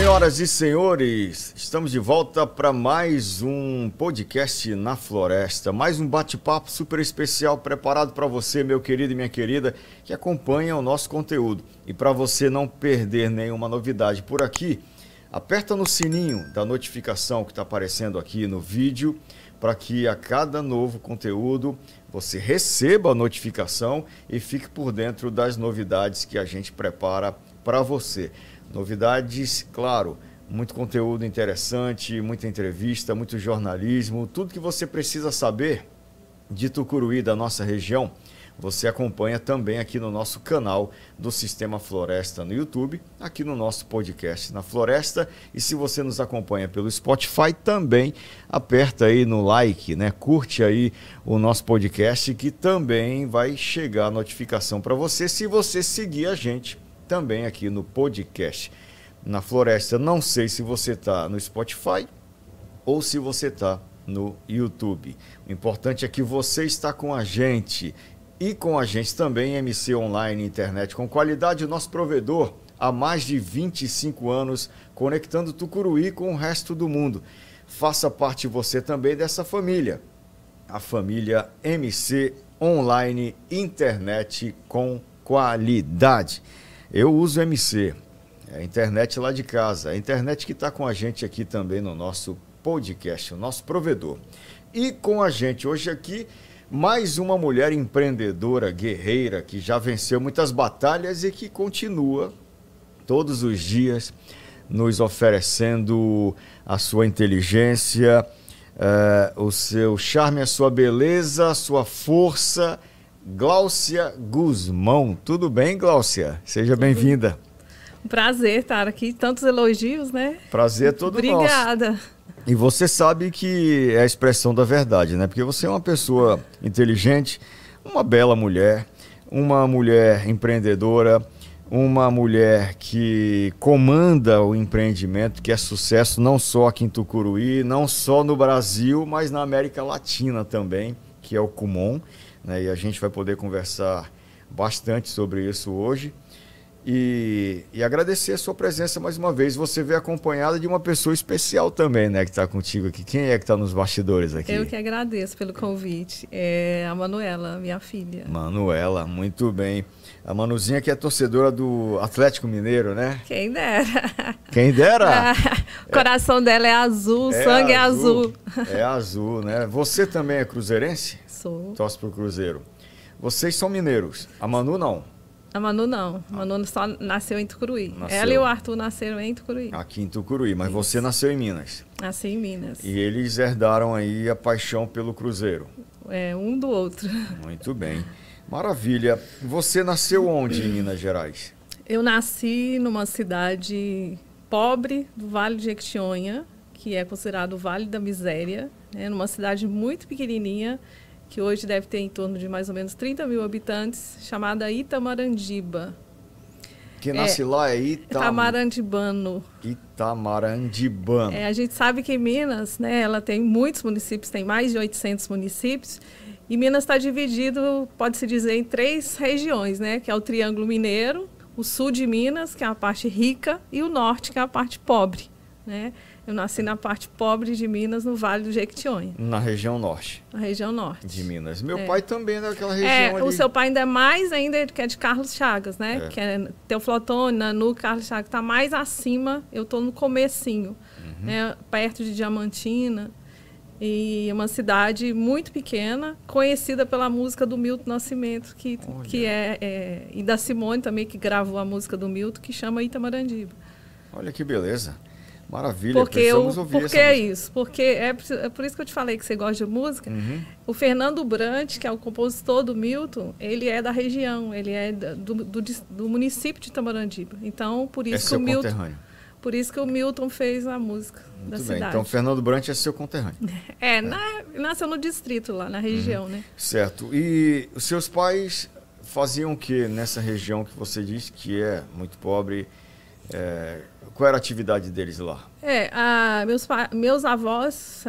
Senhoras e senhores, estamos de volta para mais um podcast na Floresta, mais um bate-papo super especial preparado para você, meu querido e minha querida, que acompanha o nosso conteúdo. E para você não perder nenhuma novidade por aqui, aperta no sininho da notificação que está aparecendo aqui no vídeo, para que a cada novo conteúdo você receba a notificação e fique por dentro das novidades que a gente prepara para você. Novidades, claro, muito conteúdo interessante, muita entrevista, muito jornalismo, tudo que você precisa saber de Tucuruí, da nossa região, você acompanha também aqui no nosso canal do Sistema Floresta no YouTube, aqui no nosso podcast na Floresta. E se você nos acompanha pelo Spotify, também aperta aí no like, né? Curte aí o nosso podcast, que também vai chegar a notificação para você se você seguir a gente também aqui no podcast na Floresta. Não sei se você está no Spotify ou se você está no YouTube. O importante é que você está com a gente e com a gente também MC Online, internet com qualidade, o nosso provedor há mais de 25 anos, conectando Tucuruí com o resto do mundo. Faça parte você também dessa família, a família MC Online, internet com qualidade. Eu uso MC, é a internet lá de casa, a internet que está com a gente aqui também no nosso podcast, o nosso provedor. E com a gente hoje aqui, mais uma mulher empreendedora, guerreira, que já venceu muitas batalhas e que continua todos os dias nos oferecendo a sua inteligência, o seu charme, a sua beleza, a sua força. Gláucia Guzmão. Tudo bem, Gláucia? Seja bem-vinda. Um prazer estar aqui, tantos elogios, né? Prazer é todo nosso. Obrigada. E você sabe que é a expressão da verdade, né? Porque você é uma pessoa inteligente, uma bela mulher, uma mulher empreendedora, uma mulher que comanda o empreendimento, que é sucesso não só aqui em Tucuruí, não só no Brasil, mas na América Latina também, que é o Kumon. Né, e a gente vai poder conversar bastante sobre isso hoje e agradecer a sua presença mais uma vez. Você veio acompanhada de uma pessoa especial também, né, que está contigo aqui. Quem é que está nos bastidores aqui? Eu que agradeço pelo convite. É a Manuela, minha filha. Manuela, muito bem. A Manuzinha que é torcedora do Atlético Mineiro, né? Quem dera. Quem dera? O coração dela é azul, o sangue é azul. É azul, né? Você também é cruzeirense? Sou. Torce pro Cruzeiro. Vocês são mineiros. A Manu não. A Manu não. A Manu só nasceu em Tucuruí. Nasceu. Ela e o Arthur nasceram em Tucuruí. Aqui em Tucuruí, mas você nasceu em Minas. Nasci em Minas. E eles herdaram aí a paixão pelo Cruzeiro. É, um do outro. Muito bem. Maravilha. Você nasceu onde em Minas Gerais? Eu nasci numa cidade pobre do Vale de Jequitinhonha, que é considerado o Vale da Miséria, né? Numa cidade muito pequenininha, que hoje deve ter em torno de mais ou menos 30 mil habitantes, chamada Itamarandibba. Quem nasce lá é Itamarandibano. Itamarandibano. A gente sabe que Minas, né, ela tem muitos municípios, tem mais de 800 municípios, e Minas está dividido, pode-se dizer, em 3 regiões, né, que é o Triângulo Mineiro, o sul de Minas, que é a parte rica, e o norte, que é a parte pobre, né? Eu nasci na parte pobre de Minas, no Vale do Jequitinhonha. Na região norte. Na região norte. De Minas. Meu pai também é daquela região ali. O seu pai ainda é mais ainda, que é de Carlos Chagas, né? Que é Teoflotone, Nanu, Carlos Chagas. Está mais acima, eu estou no comecinho. Né? Perto de Diamantina. E uma cidade muito pequena, conhecida pela música do Milton Nascimento, que e da Simone também, que gravou a música do Milton, que chama Itamarandibba. Olha que beleza. Maravilha, porque precisamos ouvir porque essa é música. isso, porque é por isso que eu te falei que você gosta de música. O Fernando Brant, que é o compositor do Milton, ele é da região, ele é do município de Itamarandibba. Então, por isso que o Milton, conterrâneo. Por isso que o Milton fez a música da cidade. Muito bem, então Fernando Brant é seu conterrâneo. Nasceu no distrito lá, na região, né? Certo. E os seus pais faziam o que nessa região que você disse que é muito pobre? Qual era a atividade deles lá? Meus avós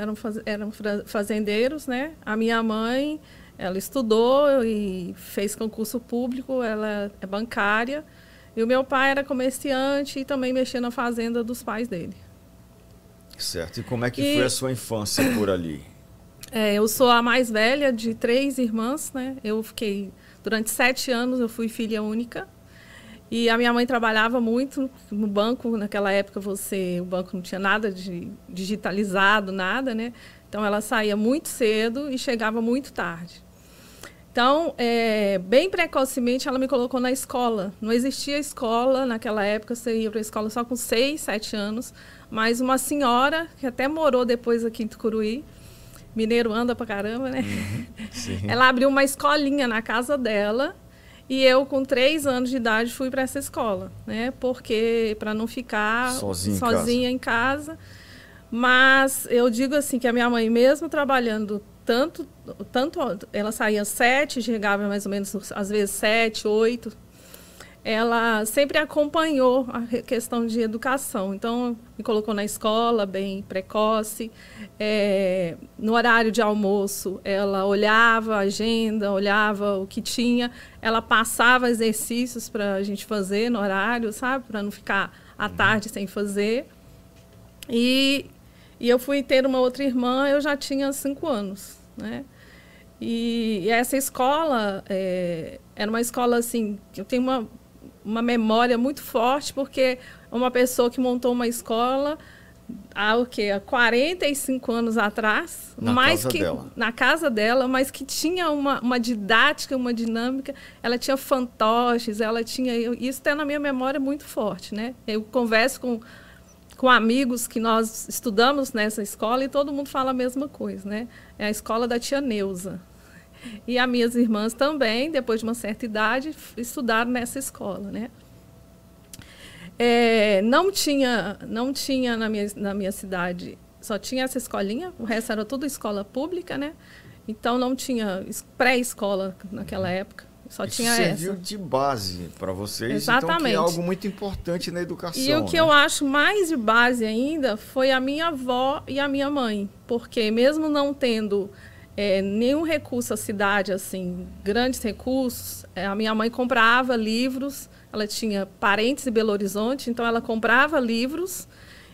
eram fazendeiros, né? A minha mãe, ela estudou e fez concurso público, ela é bancária E o meu pai era comerciante e também mexia na fazenda dos pais dele. Certo. E como é que foi a sua infância por ali? Eu sou a mais velha de 3 irmãs, né? Durante 7 anos, eu fui filha única. E a minha mãe trabalhava muito no banco. Naquela época, o banco não tinha nada de digitalizado, nada, né? Então, ela saía muito cedo e chegava muito tarde. Então, bem precocemente, ela me colocou na escola. Não existia escola naquela época, você ia para a escola só com 6, 7 anos. Mas uma senhora, que até morou depois aqui em Tucuruí, mineiro anda pra caramba, né? Sim. Ela abriu uma escolinha na casa dela e eu, com 3 anos de idade, fui para essa escola, né? Porque para não ficar sozinha em casa. Mas eu digo assim que a minha mãe, mesmo trabalhando tanto ela saía às 7, chegava mais ou menos às vezes 7, 8. Ela sempre acompanhou a questão de educação. Então, me colocou na escola bem precoce. No horário de almoço, ela olhava a agenda, olhava o que tinha. Ela passava exercícios para a gente fazer no horário, sabe? Para não ficar à tarde sem fazer. E eu fui ter uma outra irmã, eu já tinha 5 anos, né? E essa escola era uma escola, assim, que eu tenho uma memória muito forte, porque uma pessoa que montou uma escola há 45 anos atrás, na casa dela, mas que tinha uma didática, uma dinâmica, ela tinha fantoches, isso está na minha memória muito forte, né? Eu converso com amigos que nós estudamos nessa escola e todo mundo fala a mesma coisa, né? É a escola da tia Neuza. E as minhas irmãs também, depois de uma certa idade, estudaram nessa escola, né? Não tinha na minha cidade, só tinha essa escolinha, o resto era tudo escola pública, né? Então não tinha pré-escola naquela época, só tinha essa. Serviu de base para vocês, exatamente. Então que é algo muito importante na educação. E o que eu acho mais de base ainda foi a minha avó e a minha mãe, porque mesmo não tendo nenhum recurso à cidade, assim, grandes recursos, a minha mãe comprava livros, ela tinha parentes em Belo Horizonte, então ela comprava livros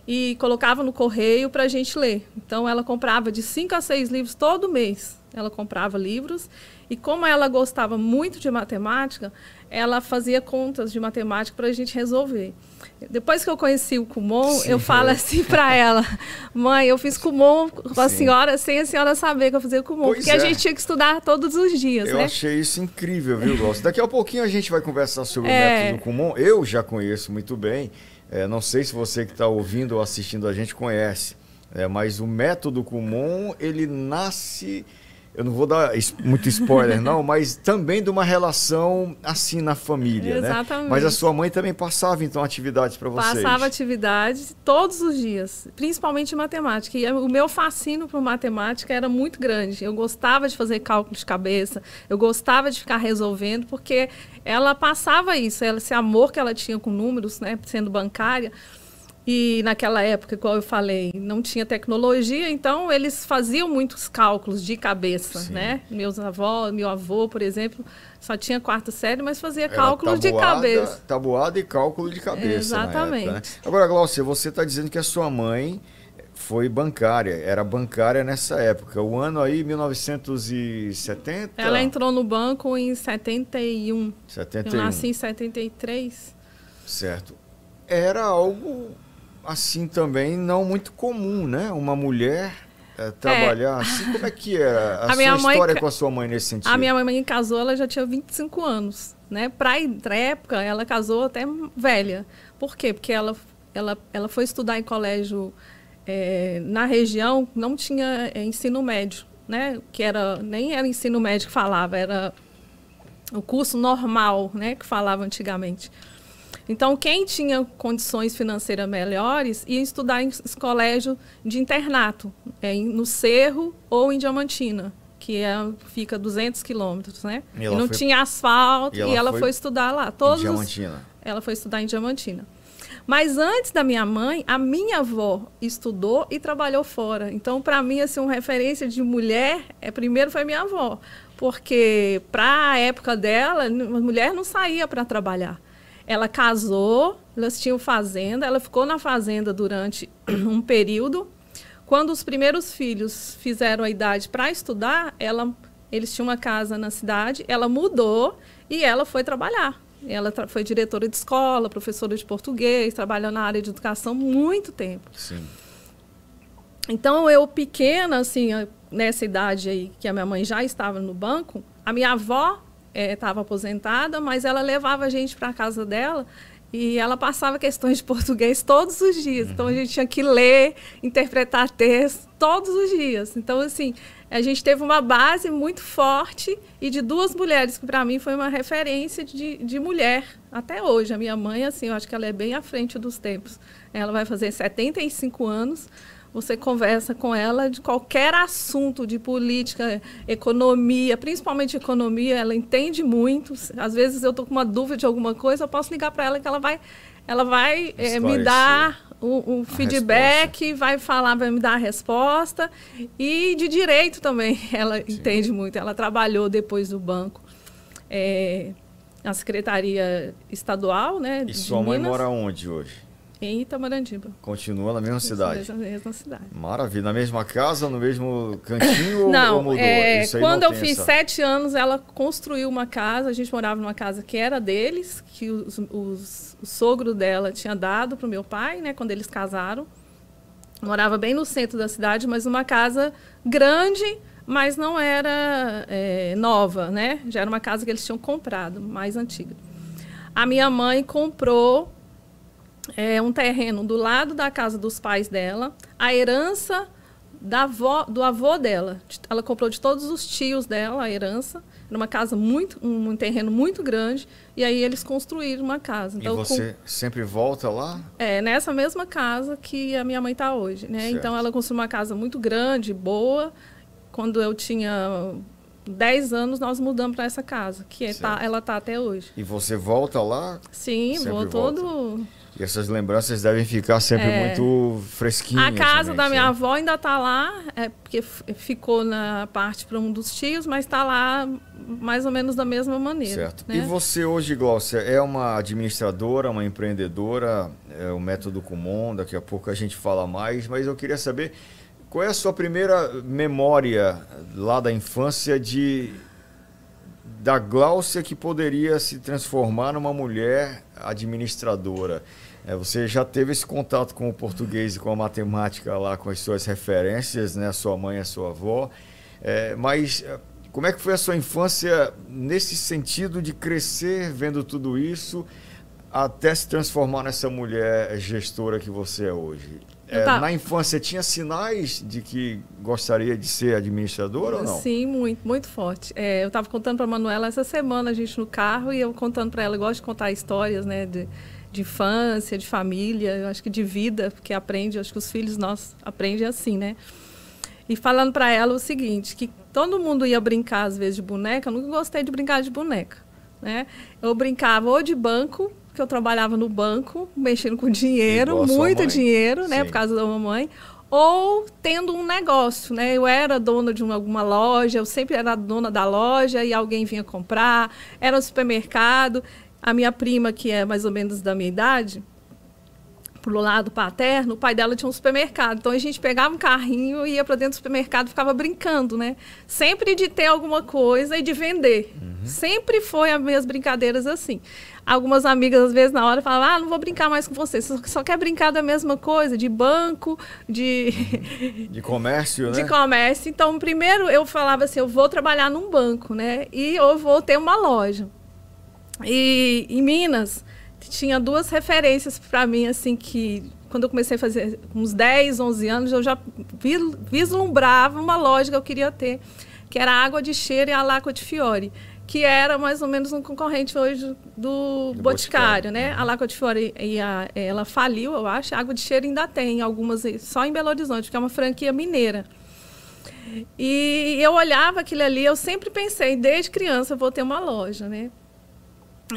e colocava no correio para a gente ler. Então ela comprava de 5 a 6 livros todo mês, ela comprava livros, e como ela gostava muito de matemática, ela fazia contas de matemática para a gente resolver. Depois que eu conheci o Kumon, eu falo assim para ela: mãe, eu fiz Kumon com a senhora sem a senhora saber que eu fazia Kumon, porque a gente tinha que estudar todos os dias. Eu achei isso incrível, viu, Glaucia? Daqui a pouquinho a gente vai conversar sobre o método Kumon. Eu já conheço muito bem, não sei se você que está ouvindo ou assistindo a gente conhece, mas o método Kumon, ele nasce... Eu não vou dar muito spoiler, não, mas também de uma relação assim na família, exatamente, né? Mas a sua mãe também passava, então, atividades para vocês? Passava atividades todos os dias, principalmente matemática. E o meu fascínio por matemática era muito grande. Eu gostava de fazer cálculo de cabeça, eu gostava de ficar resolvendo, porque ela passava isso, esse amor que ela tinha com números, né, sendo bancária. E naquela época, como eu falei, não tinha tecnologia, então eles faziam muitos cálculos de cabeça, sim, né? Meu avô, por exemplo, só tinha 4ª série, mas fazia cálculo de cabeça. Tabuada e cálculo de cabeça. Exatamente. Na época, né? Agora, Glaucia, você está dizendo que a sua mãe foi bancária, era bancária nessa época. O ano aí, 1970? Ela entrou no banco em 71. 71. Eu nasci em 73. Certo. Era algo... assim também não muito comum, né? Uma mulher trabalhar assim. Como é que era a sua história com a sua mãe nesse sentido? A minha mãe casou, ela já tinha 25 anos, né? Pra época, ela casou até velha. Por quê? Porque ela foi estudar em colégio na região, não tinha ensino médio, né? Nem era ensino médio que falava, era o curso normal, né? Que falava antigamente. Então, quem tinha condições financeiras melhores ia estudar em colégio de internato, no Cerro ou em Diamantina, que fica 200 quilômetros, né? E não tinha asfalto, e ela foi estudar lá. Em Diamantina. Ela foi estudar em Diamantina. Mas antes da minha mãe, a minha avó estudou e trabalhou fora. Então, para mim, assim, uma referência de mulher, primeiro foi minha avó. Porque, para a época dela, a mulher não saía para trabalhar. Ela casou, elas tinham fazenda, ela ficou na fazenda durante um período. Quando os primeiros filhos fizeram a idade para estudar, eles tinham uma casa na cidade, ela mudou e ela foi trabalhar. Ela foi diretora de escola, professora de português, trabalhou na área de educação muito tempo. Sim. Então, eu pequena, assim, nessa idade aí que a minha mãe já estava no banco, a minha avó estava aposentada, mas ela levava a gente para a casa dela e ela passava questões de português todos os dias. Então, a gente tinha que ler, interpretar texto todos os dias. Então, assim, a gente teve uma base muito forte e de duas mulheres, que para mim foi uma referência de mulher até hoje. A minha mãe, assim, eu acho que ela é bem à frente dos tempos. Ela vai fazer 75 anos. Você conversa com ela de qualquer assunto, de política, economia, principalmente economia, ela entende muito. Às vezes eu estou com uma dúvida de alguma coisa, eu posso ligar para ela que ela vai me dar um feedback, vai me dar a resposta. E de direito também, ela entende muito. Ela trabalhou depois do banco na Secretaria Estadual, né? E sua mãe mora onde hoje? Em Itamarandiba. Continua na mesma cidade? Na mesma cidade. Maravilha. Na mesma casa, no mesmo cantinho ou mudou? Quando eu fiz 7 anos, ela construiu uma casa. A gente morava numa casa que era deles, que o sogro dela tinha dado para o meu pai, né, quando eles casaram. Morava bem no centro da cidade, mas uma casa grande, mas não era nova, né? Já era uma casa que eles tinham comprado, mais antiga. A minha mãe comprou um terreno do lado da casa dos pais dela, a herança do avô dela. Ela comprou de todos os tios dela a herança. Era uma casa um terreno muito grande, e aí eles construíram uma casa. Então, e você sempre volta lá? Nessa mesma casa que a minha mãe está hoje, né? Certo. Então ela construiu uma casa muito grande, boa. Quando eu tinha 10 anos, nós mudamos para essa casa, que ela está até hoje. E você volta lá? Sim, vou todo... E essas lembranças devem ficar sempre muito fresquinhas. A casa da minha avó ainda está lá, porque ficou na parte para um dos tios, mas está lá mais ou menos da mesma maneira. Certo. Né? E você hoje, Gláucia, é uma administradora, uma empreendedora, o Método Kumon, daqui a pouco a gente fala mais, mas eu queria saber qual é a sua primeira memória lá da infância da Gláucia que poderia se transformar numa mulher administradora. Você já teve esse contato com o português e com a matemática lá, com as suas referências, né? A sua mãe e a sua avó. Mas como é que foi a sua infância nesse sentido de crescer vendo tudo isso até se transformar nessa mulher gestora que você é hoje? Na infância tinha sinais de que gostaria de ser administradora ou não? Sim, muito, muito forte. Eu estava contando para a Manuela essa semana, a gente no carro, e eu contando para ela, eu gosto de contar histórias, né, de infância, de família, eu acho que de vida, porque aprende, eu acho que os filhos nossos aprendem assim, né? E falando para ela o seguinte, que todo mundo ia brincar às vezes de boneca, eu nunca gostei de brincar de boneca, né? Eu brincava ou de banco, que eu trabalhava no banco, mexendo com dinheiro, muito dinheiro, né, por causa da mamãe, ou tendo um negócio, né? Eu era dona de alguma loja, eu sempre era dona da loja e alguém vinha comprar, era no supermercado. A minha prima, que é mais ou menos da minha idade, pro lado paterno, o pai dela tinha um supermercado. Então, a gente pegava um carrinho e ia para dentro do supermercado e ficava brincando, né? Sempre de ter alguma coisa e de vender. Sempre foi as minhas brincadeiras assim. Algumas amigas, às vezes, na hora, falavam, não vou brincar mais com você. Você só quer brincar da mesma coisa, de banco, de comércio, né? De comércio. Então, primeiro, eu falava assim, eu vou trabalhar num banco, né? E eu vou ter uma loja. E em Minas, tinha duas referências para mim, assim, que quando eu comecei a fazer uns 10, 11 anos, eu já vislumbrava uma loja que eu queria ter, que era a Água de Cheiro e a Lacqua di Fiore, que era mais ou menos um concorrente hoje do Boticário, né? A Lacqua di Fiore, ela faliu, eu acho, a Água de Cheiro ainda tem, algumas só em Belo Horizonte, porque é uma franquia mineira. E eu olhava aquilo ali, eu sempre pensei, desde criança eu vou ter uma loja, né?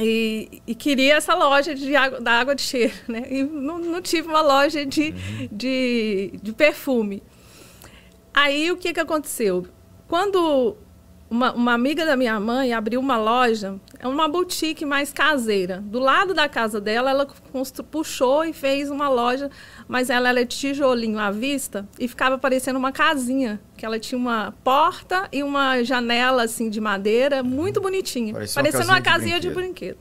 E queria essa loja da Água de Cheiro, né? E não tive uma loja de perfume. Aí, o que aconteceu? Quando uma amiga da minha mãe abriu uma loja, é uma boutique mais caseira. Do lado da casa dela, ela puxou e fez uma loja, mas ela era de tijolinho à vista e ficava parecendo uma casinha, que ela tinha uma porta e uma janela assim de madeira, muito bonitinha, parecendo uma casinha de brinquedo.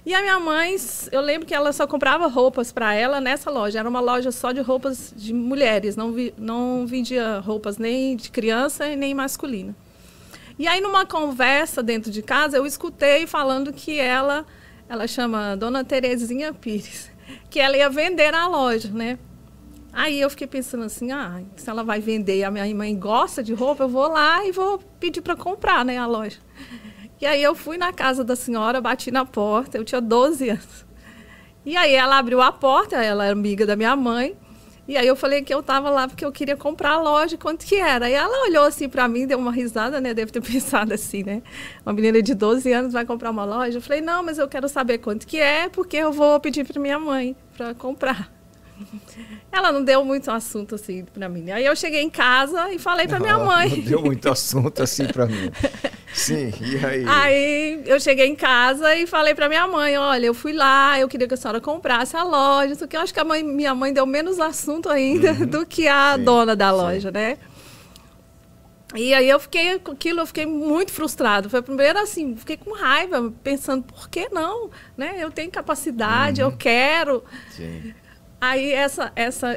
E a minha mãe, eu lembro que ela só comprava roupas para ela nessa loja. Era uma loja só de roupas de mulheres, não vendia roupas nem de criança e nem masculina. E aí, numa conversa dentro de casa, eu escutei falando que ela chama Dona Terezinha Pires, que ela ia vender na loja, né? Aí eu fiquei pensando assim, se ela vai vender e a minha mãe gosta de roupa, eu vou lá e vou pedir para comprar, né, a loja. E aí eu fui na casa da senhora, bati na porta, eu tinha 12 anos. E aí ela abriu a porta, ela era amiga da minha mãe, e aí eu falei que eu estava lá porque eu queria comprar a loja, quanto que era. E ela olhou assim para mim, deu uma risada, né, deve ter pensado assim, né, uma menina de 12 anos vai comprar uma loja? Eu falei, não, mas eu quero saber quanto que é, porque eu vou pedir para minha mãe para comprar. Ela não deu muito assunto assim para mim. Aí eu cheguei em casa e falei para minha mãe. Não deu muito assunto assim para mim. Sim, e aí? Aí eu cheguei em casa e falei para minha mãe, olha, eu fui lá, eu queria que a senhora comprasse a loja, isso que eu acho que minha mãe deu menos assunto ainda do que a dona da loja, né? E aí eu fiquei com aquilo, eu fiquei muito frustrada. Foi primeiro assim, fiquei com raiva, pensando, por que não? Né? Eu tenho capacidade, eu quero. Sim. Aí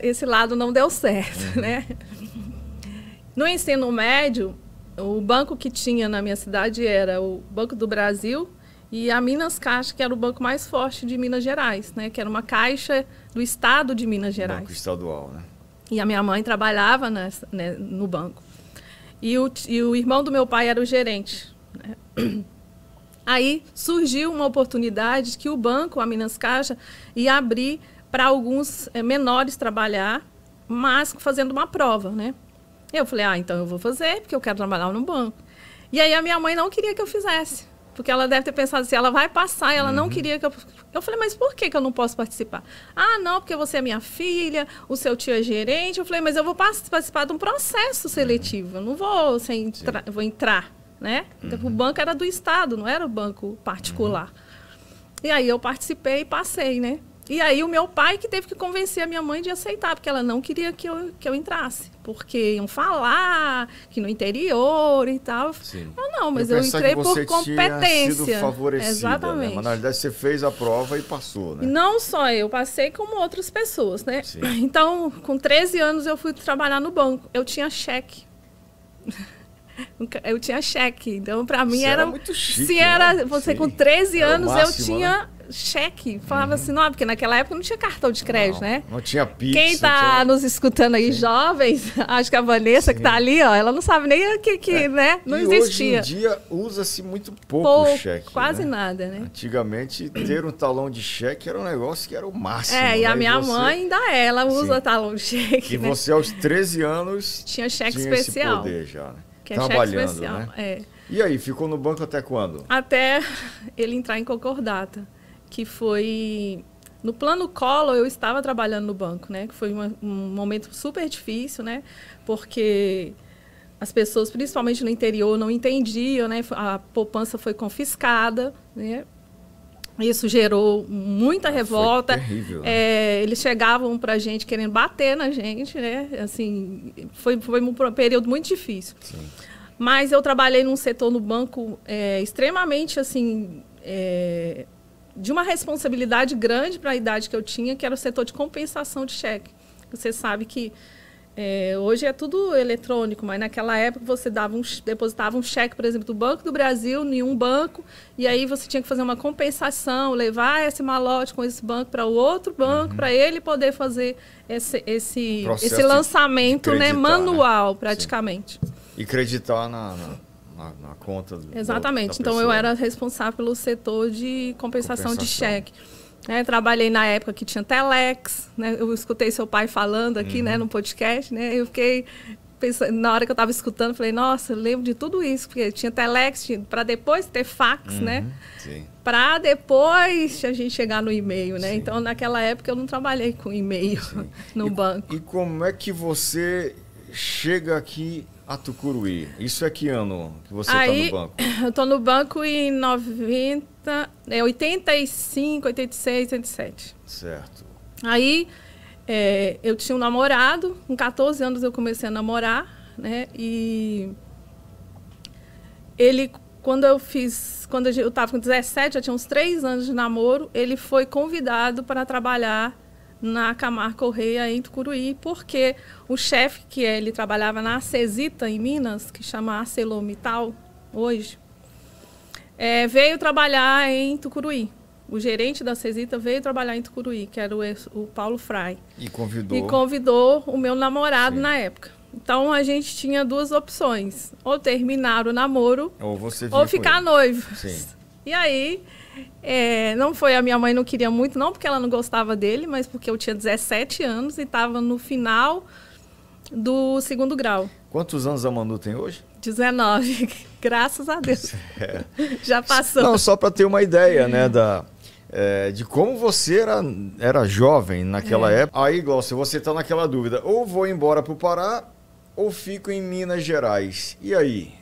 esse lado não deu certo, né? No ensino médio, o banco que tinha na minha cidade era o Banco do Brasil e a Minas Caixa, que era o banco mais forte de Minas Gerais, né? Que era uma caixa do estado de Minas Gerais. Banco estadual, né? E a minha mãe trabalhava no banco. E o irmão do meu pai era o gerente, né? Aí surgiu uma oportunidade que o banco, a Minas Caixa, ia abrir para alguns menores trabalhar, mas fazendo uma prova, né? Eu falei, então eu vou fazer, porque eu quero trabalhar no banco. E aí a minha mãe não queria que eu fizesse, porque ela deve ter pensado assim, ela vai passar, e ela não queria que eu... Eu falei, mas por que eu não posso participar? Não, porque você é minha filha, o seu tio é gerente. Eu falei, mas eu vou participar de um processo seletivo, eu não vou, vou entrar, né? Então, o banco era do Estado, não era o banco particular. E aí eu participei e passei, né? E aí o meu pai que teve que convencer a minha mãe de aceitar, porque ela não queria que eu entrasse. Porque iam falar que no interior e tal. Sim. Não, mas eu entrei por competência. Sido favorecida, exatamente. Né? Mas na verdade você fez a prova e passou, né? E não só eu, passei como outras pessoas, né? Sim. Então, com 13 anos eu fui trabalhar no banco. Eu tinha cheque. Eu tinha cheque. Então, para mim era muito chique. Se era né? você Sim. com 13 anos, máximo, eu tinha... Né? Cheque, falava assim, não, porque naquela época não tinha cartão de crédito, né? Não tinha Pix. Quem está nos escutando aí, jovens, acho que a Vanessa que está ali, ó, ela não sabe nem o que né? Não existia. Hoje em dia usa-se muito pouco cheque. Quase né? nada, né? Antigamente, ter um talão de cheque era um negócio que era o máximo. E a minha você... mãe ainda ela usa talão de cheque. E né? você, aos 13 anos, tinha cheque tinha especial. Esse poder já, né? Que trabalhando, cheque especial, né? E aí, ficou no banco até quando? Até ele entrar em concordata. Que foi... No plano Collor, eu estava trabalhando no banco, né? Que foi um momento super difícil, né? Porque as pessoas, principalmente no interior, não entendiam, né? A poupança foi confiscada, né? Isso gerou muita revolta. Foi terrível, né? Eles chegavam para a gente querendo bater na gente, né? Assim, foi um período muito difícil. Sim. Mas eu trabalhei num setor no banco extremamente, assim... de uma responsabilidade grande para a idade que eu tinha, que era o setor de compensação de cheque. Você sabe que hoje é tudo eletrônico, mas naquela época você depositava um cheque, por exemplo, do Banco do Brasil em um banco, e aí você tinha que fazer uma compensação, levar esse malote com esse banco para o outro banco, para ele poder fazer esse lançamento, né, manual, né? Praticamente. Sim. E creditar na conta exatamente. Da então, eu era responsável pelo setor de compensação de cheque. Trabalhei na época que tinha Telex, né? Eu escutei seu pai falando aqui, né, no podcast, né? Eu fiquei pensando, na hora que eu estava escutando, falei, nossa, eu lembro de tudo isso, porque tinha Telex, para depois ter fax, né? Para depois a gente chegar no e-mail, né? Sim. Então, naquela época, eu não trabalhei com e-mail no banco. E como é que você chega aqui A Tucuruí. Isso é que ano que você está no banco? Eu estou no banco em 85, 86, 87. Certo. Aí eu tinha um namorado, com 14 anos eu comecei a namorar, né? E ele, quando eu estava com 17, já tinha uns 3 anos de namoro, ele foi convidado para trabalhar na Camargo Correia, em Tucuruí, porque o chefe, ele trabalhava na Acesita, em Minas, que chama ArcelorMittal, hoje, veio trabalhar em Tucuruí. O gerente da Acesita veio trabalhar em Tucuruí, que era o Paulo Frei. E convidou? E convidou o meu namorado na época. Então, a gente tinha 2 opções. Ou terminar o namoro, ou ficar noivo. Sim. E aí... não foi, a minha mãe não queria muito, não porque ela não gostava dele, mas porque eu tinha 17 anos e estava no final do 2º grau. Quantos anos a Manu tem hoje? 19, graças a Deus. Já passou. Não, só para ter uma ideia, né, de como você era jovem naquela época. Aí, Glaucia, você está naquela dúvida, ou vou embora para o Pará, ou fico em Minas Gerais. E aí?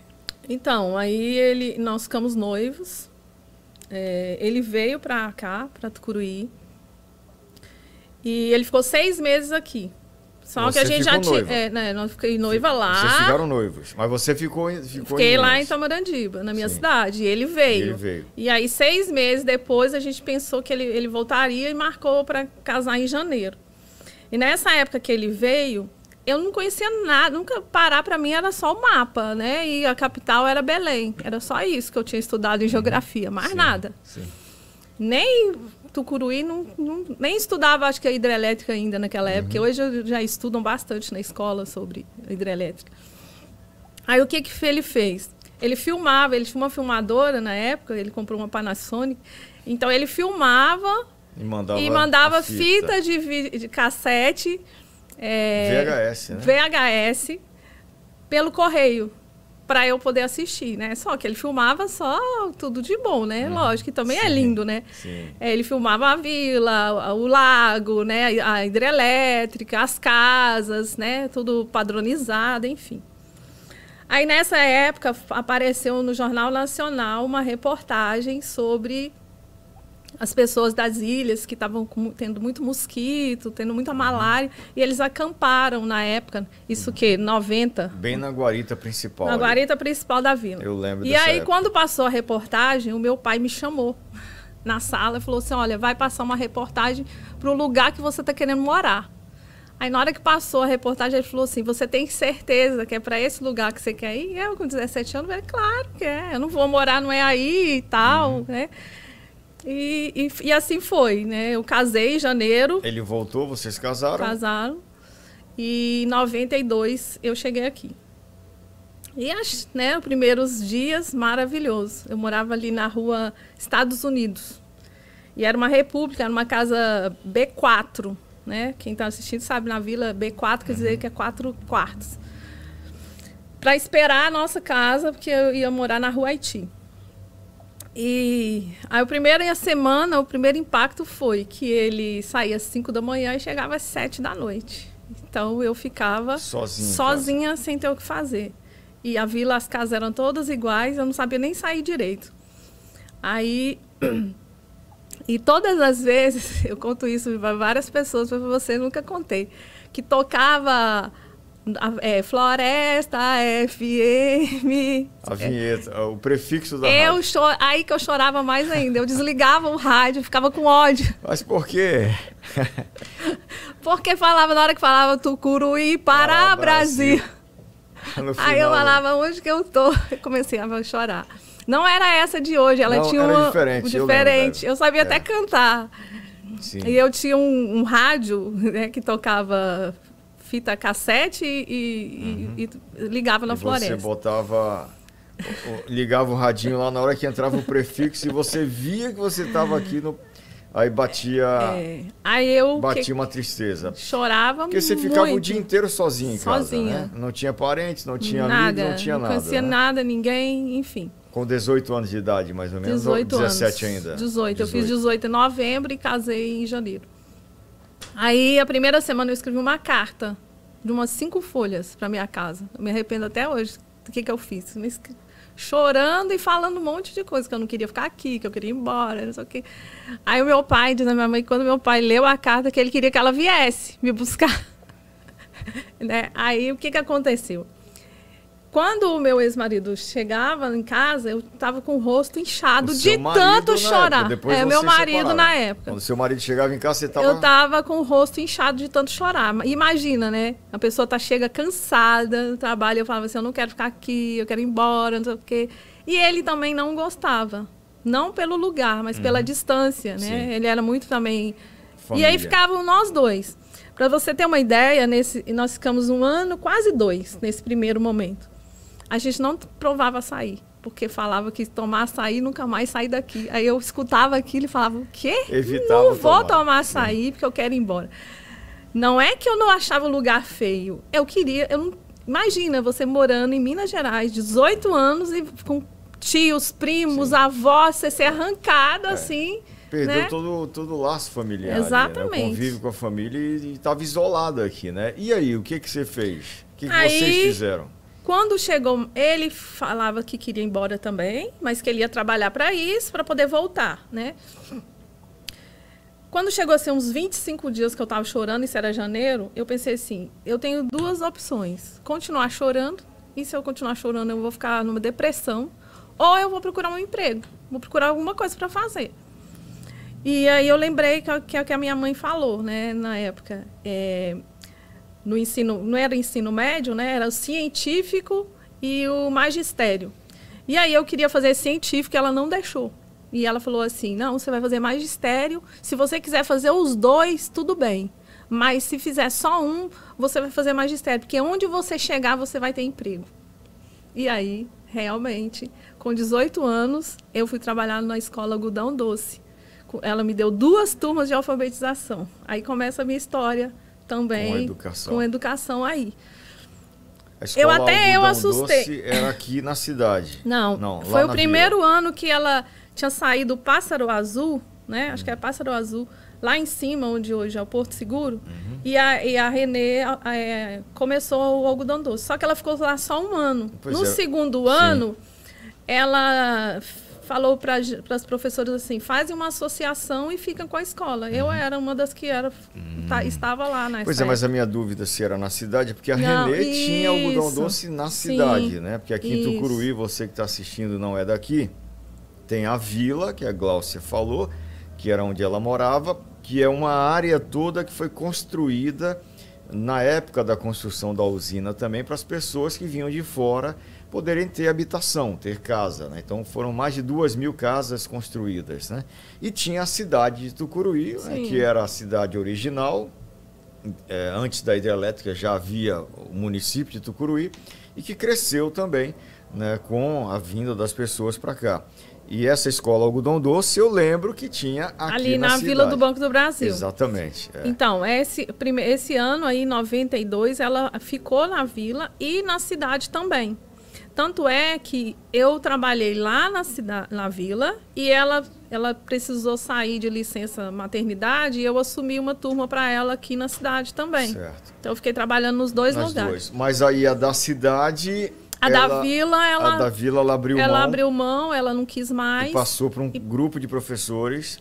Então, aí nós ficamos noivos. Ele veio para cá, para Tucuruí, e ele ficou 6 meses aqui. Só que a gente já tinha... nós fiquei noiva lá. Vocês ficaram noivos, mas você ficou Fiquei lá em Tamarandiba, na minha cidade, e ele veio. E aí, 6 meses depois, a gente pensou que ele voltaria e marcou para casar em janeiro. E nessa época que ele veio, eu não conhecia nada, nunca Pará para mim era só o mapa, né? E a capital era Belém. Era só isso que eu tinha estudado em geografia, mais nada. Sim. Nem Tucuruí, nem estudava, acho que a hidrelétrica ainda naquela época. Hoje já estudam bastante na escola sobre hidrelétrica. Aí o que ele fez? Ele filmava, ele tinha uma filmadora na época, ele comprou uma Panasonic. Então ele filmava e mandava fita de cassete. VHS, né? VHS pelo correio para eu poder assistir, né? Só que ele filmava só tudo de bom, né? Lógico que também é lindo, né? Ele filmava a vila, o lago, né? A hidrelétrica, as casas, né? Tudo padronizado, enfim. Aí nessa época apareceu no Jornal Nacional uma reportagem sobre as pessoas das ilhas que estavam tendo muito mosquito, tendo muita malária, e eles acamparam na época, isso que 90? Bem na guarita principal. Na guarita principal da vila. Eu lembro dessa época. E aí, quando passou a reportagem, o meu pai me chamou na sala e falou assim, olha, vai passar uma reportagem para o lugar que você está querendo morar. Aí, na hora que passou a reportagem, ele falou assim, você tem certeza que é para esse lugar que você quer ir? Eu, com 17 anos, falei, claro que é, eu não vou morar, não é aí e tal, né? E assim foi, né? Eu casei em janeiro. Ele voltou, vocês casaram? Casaram. E em 92 eu cheguei aqui. E os primeiros dias, maravilhoso. Eu morava ali na rua Estados Unidos. E era uma república, era uma casa B4, né? Quem está assistindo sabe, na vila B4 quer dizer que é 4 quartos. Para esperar a nossa casa, porque eu ia morar na rua Haiti. E aí o primeiro impacto foi que ele saía às 5 da manhã e chegava às 7 da noite. Então eu ficava sozinha sem ter o que fazer. E a vila, as casas eram todas iguais, eu não sabia nem sair direito. Aí, e todas as vezes, eu conto isso para várias pessoas, para você nunca contei, que tocava... Floresta FM. A vinheta, o prefixo da rádio. Aí que eu chorava mais ainda. Eu desligava o rádio, ficava com ódio. Mas por quê? Porque falava, na hora que falava Tucuruí para Brasil. Aí eu falava, onde que eu tô? Eu comecei a chorar. Não era essa de hoje, ela tinha uma diferente. Eu sabia até cantar. Sim. E eu tinha um rádio, né, que tocava fita cassete e ligava na floresta. Você ligava o radinho lá na hora que entrava o prefixo e você via que você estava aqui no... Aí batia... Aí eu... Batia uma tristeza. Chorava muito. Porque você ficava o dia inteiro sozinha em casa, né? Não tinha parentes, não tinha amigos, não tinha nada. Não conhecia nada, ninguém, enfim. Com 18 anos de idade, mais ou menos? 18 ou 17 anos. Ainda? 18. Eu fiz 18 em novembro e casei em janeiro. Aí, a primeira semana, eu escrevi uma carta de umas 5 folhas para minha casa. Eu me arrependo até hoje do que eu fiz. Chorando e falando um monte de coisa, que eu não queria ficar aqui, que eu queria ir embora, não sei o quê. Aí o meu pai, diz a minha mãe, que quando meu pai leu a carta, que ele queria que ela viesse me buscar. Né? Aí o que aconteceu? Quando o meu ex-marido chegava em casa, eu estava com o rosto inchado de tanto chorar. É, meu marido na época. Quando seu marido chegava em casa, você estava... Eu estava com o rosto inchado de tanto chorar. Imagina, né? A pessoa chega cansada do trabalho, eu falava assim, eu não quero ficar aqui, eu quero ir embora, não sei o quê. E ele também não gostava. Não pelo lugar, mas pela distância, né? Sim. Ele era muito também... Família. E aí ficavam nós dois. Para você ter uma ideia, nós ficamos 1 ano, quase 2, nesse primeiro momento. A gente não provava açaí, porque falava que tomar açaí nunca mais sair daqui. Aí eu escutava aquilo e falava, o quê? Evitava não vou tomar açaí, porque eu quero ir embora. Não é que eu não achava o lugar feio. Imagina você morando em Minas Gerais, 18 anos, e com tios, primos, avós, você ser arrancada assim... Perdeu, né? todo o laço familiar. Exatamente. Né? Convive com a família e estava isolado aqui, né? E aí, o que você fez? O que vocês fizeram? Quando chegou, ele falava que queria ir embora também, mas que ele ia trabalhar para isso, para poder voltar, né? Quando chegou assim, uns 25 dias que eu estava chorando, isso era janeiro, eu pensei assim, eu tenho 2 opções. Continuar chorando, e se eu continuar chorando eu vou ficar numa depressão, ou eu vou procurar um emprego, vou procurar alguma coisa para fazer. E aí eu lembrei que a minha mãe falou, né, na época, no ensino, não era ensino médio, né, era o científico e o magistério. E aí eu queria fazer científico e ela não deixou. E ela falou assim, não, você vai fazer magistério, se você quiser fazer os 2, tudo bem. Mas se fizer só um, você vai fazer magistério, porque onde você chegar, você vai ter emprego. E aí, realmente, com 18 anos, eu fui trabalhar na escola Algodão Doce. Ela me deu 2 turmas de alfabetização. Aí começa a minha história também com educação aí. A escola eu assustei. Doce era aqui na cidade? Não, foi o primeiro ano que ela tinha saído do Pássaro Azul, né? Acho que é Pássaro Azul, lá em cima, onde hoje é o Porto Seguro. E a Renê começou o Algodão Doce. Só que ela ficou lá só 1 ano. No segundo ano, ela falou para as professoras assim, fazem uma associação e ficam com a escola. Eu era uma das que estava lá na Pois mas a minha dúvida se era na cidade, porque a Renê tinha Algodão Doce na cidade, né? Porque aqui em Tucuruí, você que está assistindo não é daqui, tem a vila, que a Gláucia falou, que era onde ela morava, que é uma área toda que foi construída na época da construção da usina também, para as pessoas que vinham de fora poderem ter habitação, ter casa, né? Então foram mais de 2.000 casas construídas, né? E tinha a cidade de Tucuruí, né, que era a cidade original. Antes da hidrelétrica já havia o município de Tucuruí, e que cresceu também, né, com a vinda das pessoas para cá. E essa escola Algodão Doce, eu lembro que tinha aqui ali na Vila do Banco do Brasil. Exatamente. Então, esse ano aí, 92, ela ficou na vila e na cidade também. Tanto é que eu trabalhei lá na vila e ela precisou sair de licença maternidade e eu assumi uma turma para ela aqui na cidade também. Certo. Então, eu fiquei trabalhando nos 2 lugares. Mas aí a da cidade... da vila, ela abriu mão. Ela abriu mão, ela não quis mais. E passou para um grupo de professores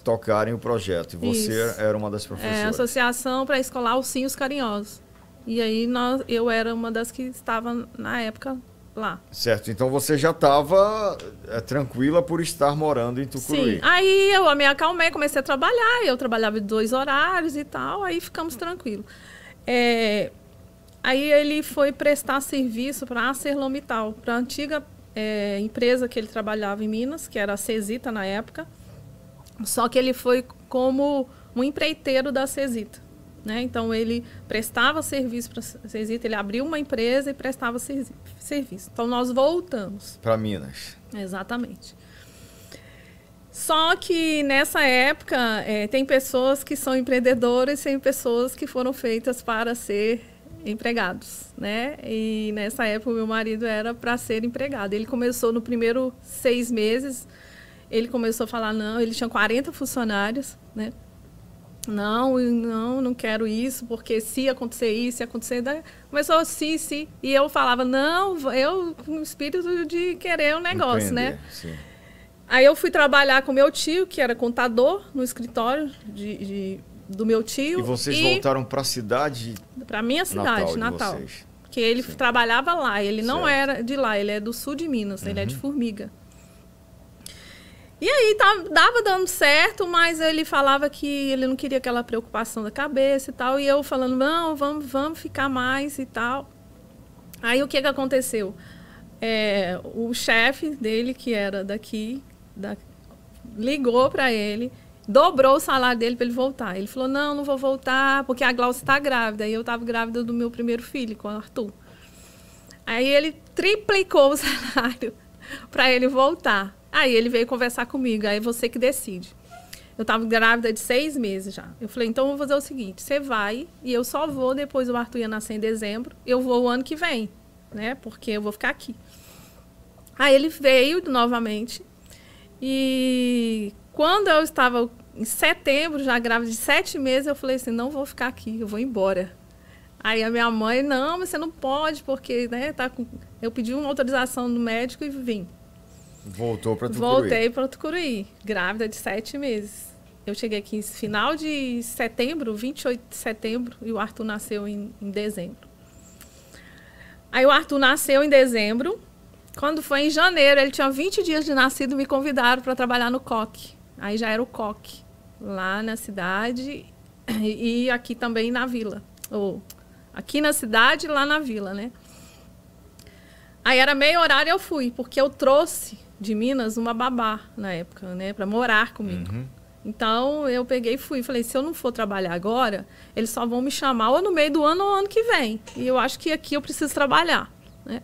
tocarem o projeto. E você era uma das professoras. Associação Pré-Escolar Ursinhos Carinhosos. E aí eu era uma das que estava na época lá. Certo, então você já estava tranquila por estar morando em Tucuruí. Sim, aí eu me acalmei, comecei a trabalhar, eu trabalhava de 2 horários e tal, aí ficamos tranquilos. Aí ele foi prestar serviço para a ArcelorMittal, para a antiga empresa que ele trabalhava em Minas, que era a Cesita na época, só que ele foi como um empreiteiro da Cesita. Né? Então, ele prestava serviço para a Cesita, ele abriu uma empresa e prestava serviço. Então, nós voltamos. Para Minas. Exatamente. Só que, nessa época, tem pessoas que são empreendedoras e tem pessoas que foram feitas para ser empregados. Né? E, nessa época, o meu marido era para ser empregado. Ele começou no primeiro 6 meses, ele começou a falar não, ele tinha 40 funcionários, né? não quero isso, porque se acontecer isso, se acontecer... Começou sim. E eu falava, não, eu com o espírito de querer um negócio, né? Sim. Aí eu fui trabalhar com meu tio, que era contador, no escritório do meu tio. E vocês voltaram para a cidade? Para minha cidade, Natal. Porque ele trabalhava lá, ele não era de lá, ele é do sul de Minas, ele é de Formiga. E aí dava dando certo, mas ele falava que ele não queria aquela preocupação da cabeça e tal. E eu falando, não, vamos ficar mais e tal. Aí o que aconteceu? O chefe dele, que era daqui, ligou para ele, dobrou o salário dele para ele voltar. Ele falou, não vou voltar, porque a Glaucia está grávida. E eu estava grávida do meu primeiro filho, com o Arthur. Aí ele triplicou o salário para ele voltar. Aí ele veio conversar comigo, aí você que decide. Eu estava grávida de 6 meses já. Eu falei, então eu vou fazer o seguinte, você vai e eu só vou, depois o Arthur ia nascer em dezembro, eu vou o ano que vem, né? Porque eu vou ficar aqui. Aí ele veio novamente e quando eu estava em setembro, já grávida de 7 meses, eu falei assim, não vou ficar aqui, eu vou embora. Aí a minha mãe, não, mas você não pode, porque, né, eu pedi uma autorização do médico e vim. Voltou para Tucuruí. Voltei para Tucuruí, grávida de 7 meses. Eu cheguei aqui no final de setembro, 28 de setembro, e o Arthur nasceu em dezembro. Aí o Arthur nasceu em dezembro. Quando foi em janeiro, ele tinha 20 dias de nascido, me convidaram para trabalhar no coque. Aí já era o coque, lá na cidade e aqui também na vila. Ou aqui na cidade e lá na vila, né? Aí era meio horário, eu fui, porque eu trouxe de Minas uma babá na época, né, para morar comigo. Então eu peguei e fui, falei, se eu não for trabalhar agora, eles só vão me chamar ou no meio do ano ou ano que vem. E eu acho que aqui eu preciso trabalhar, né?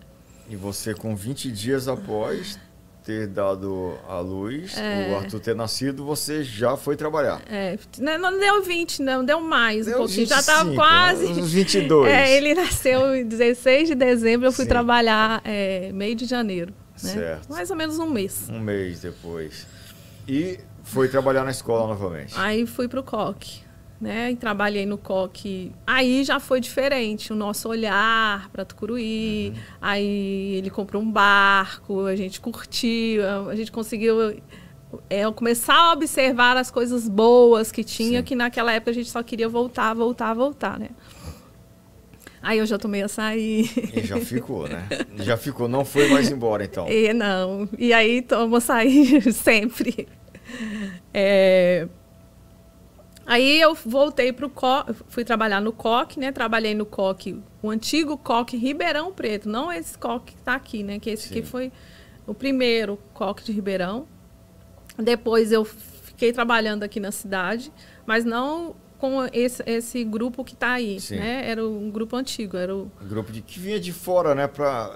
E você com 20 dias após ter dado à luz, o Arthur ter nascido, você já foi trabalhar. Não deu 20, não deu mais um pouquinho, 25, já estava quase. Uns 22. Ele nasceu em 16 de dezembro, eu fui trabalhar meio de janeiro. Né? Certo. Mais ou menos um mês. Um mês depois. E foi trabalhar na escola novamente. Aí fui para o coque, né? E trabalhei no coque. Aí já foi diferente o nosso olhar para Tucuruí. Aí ele comprou um barco, a gente curtiu, a gente conseguiu começar a observar as coisas boas que tinha, que naquela época a gente só queria voltar, né? Aí eu já tomei açaí. E já ficou, né? Já ficou, não foi mais embora, então. Não. E aí tomo açaí sempre. Aí eu voltei para o coque, fui trabalhar no coque, né? Trabalhei no coque, o antigo coque Ribeirão Preto, não esse coque que está aqui, né? Que esse aqui foi o primeiro coque de Ribeirão. Depois eu fiquei trabalhando aqui na cidade, mas não com esse grupo que está aí, né? Era um grupo antigo, era o grupo que vinha de fora, né?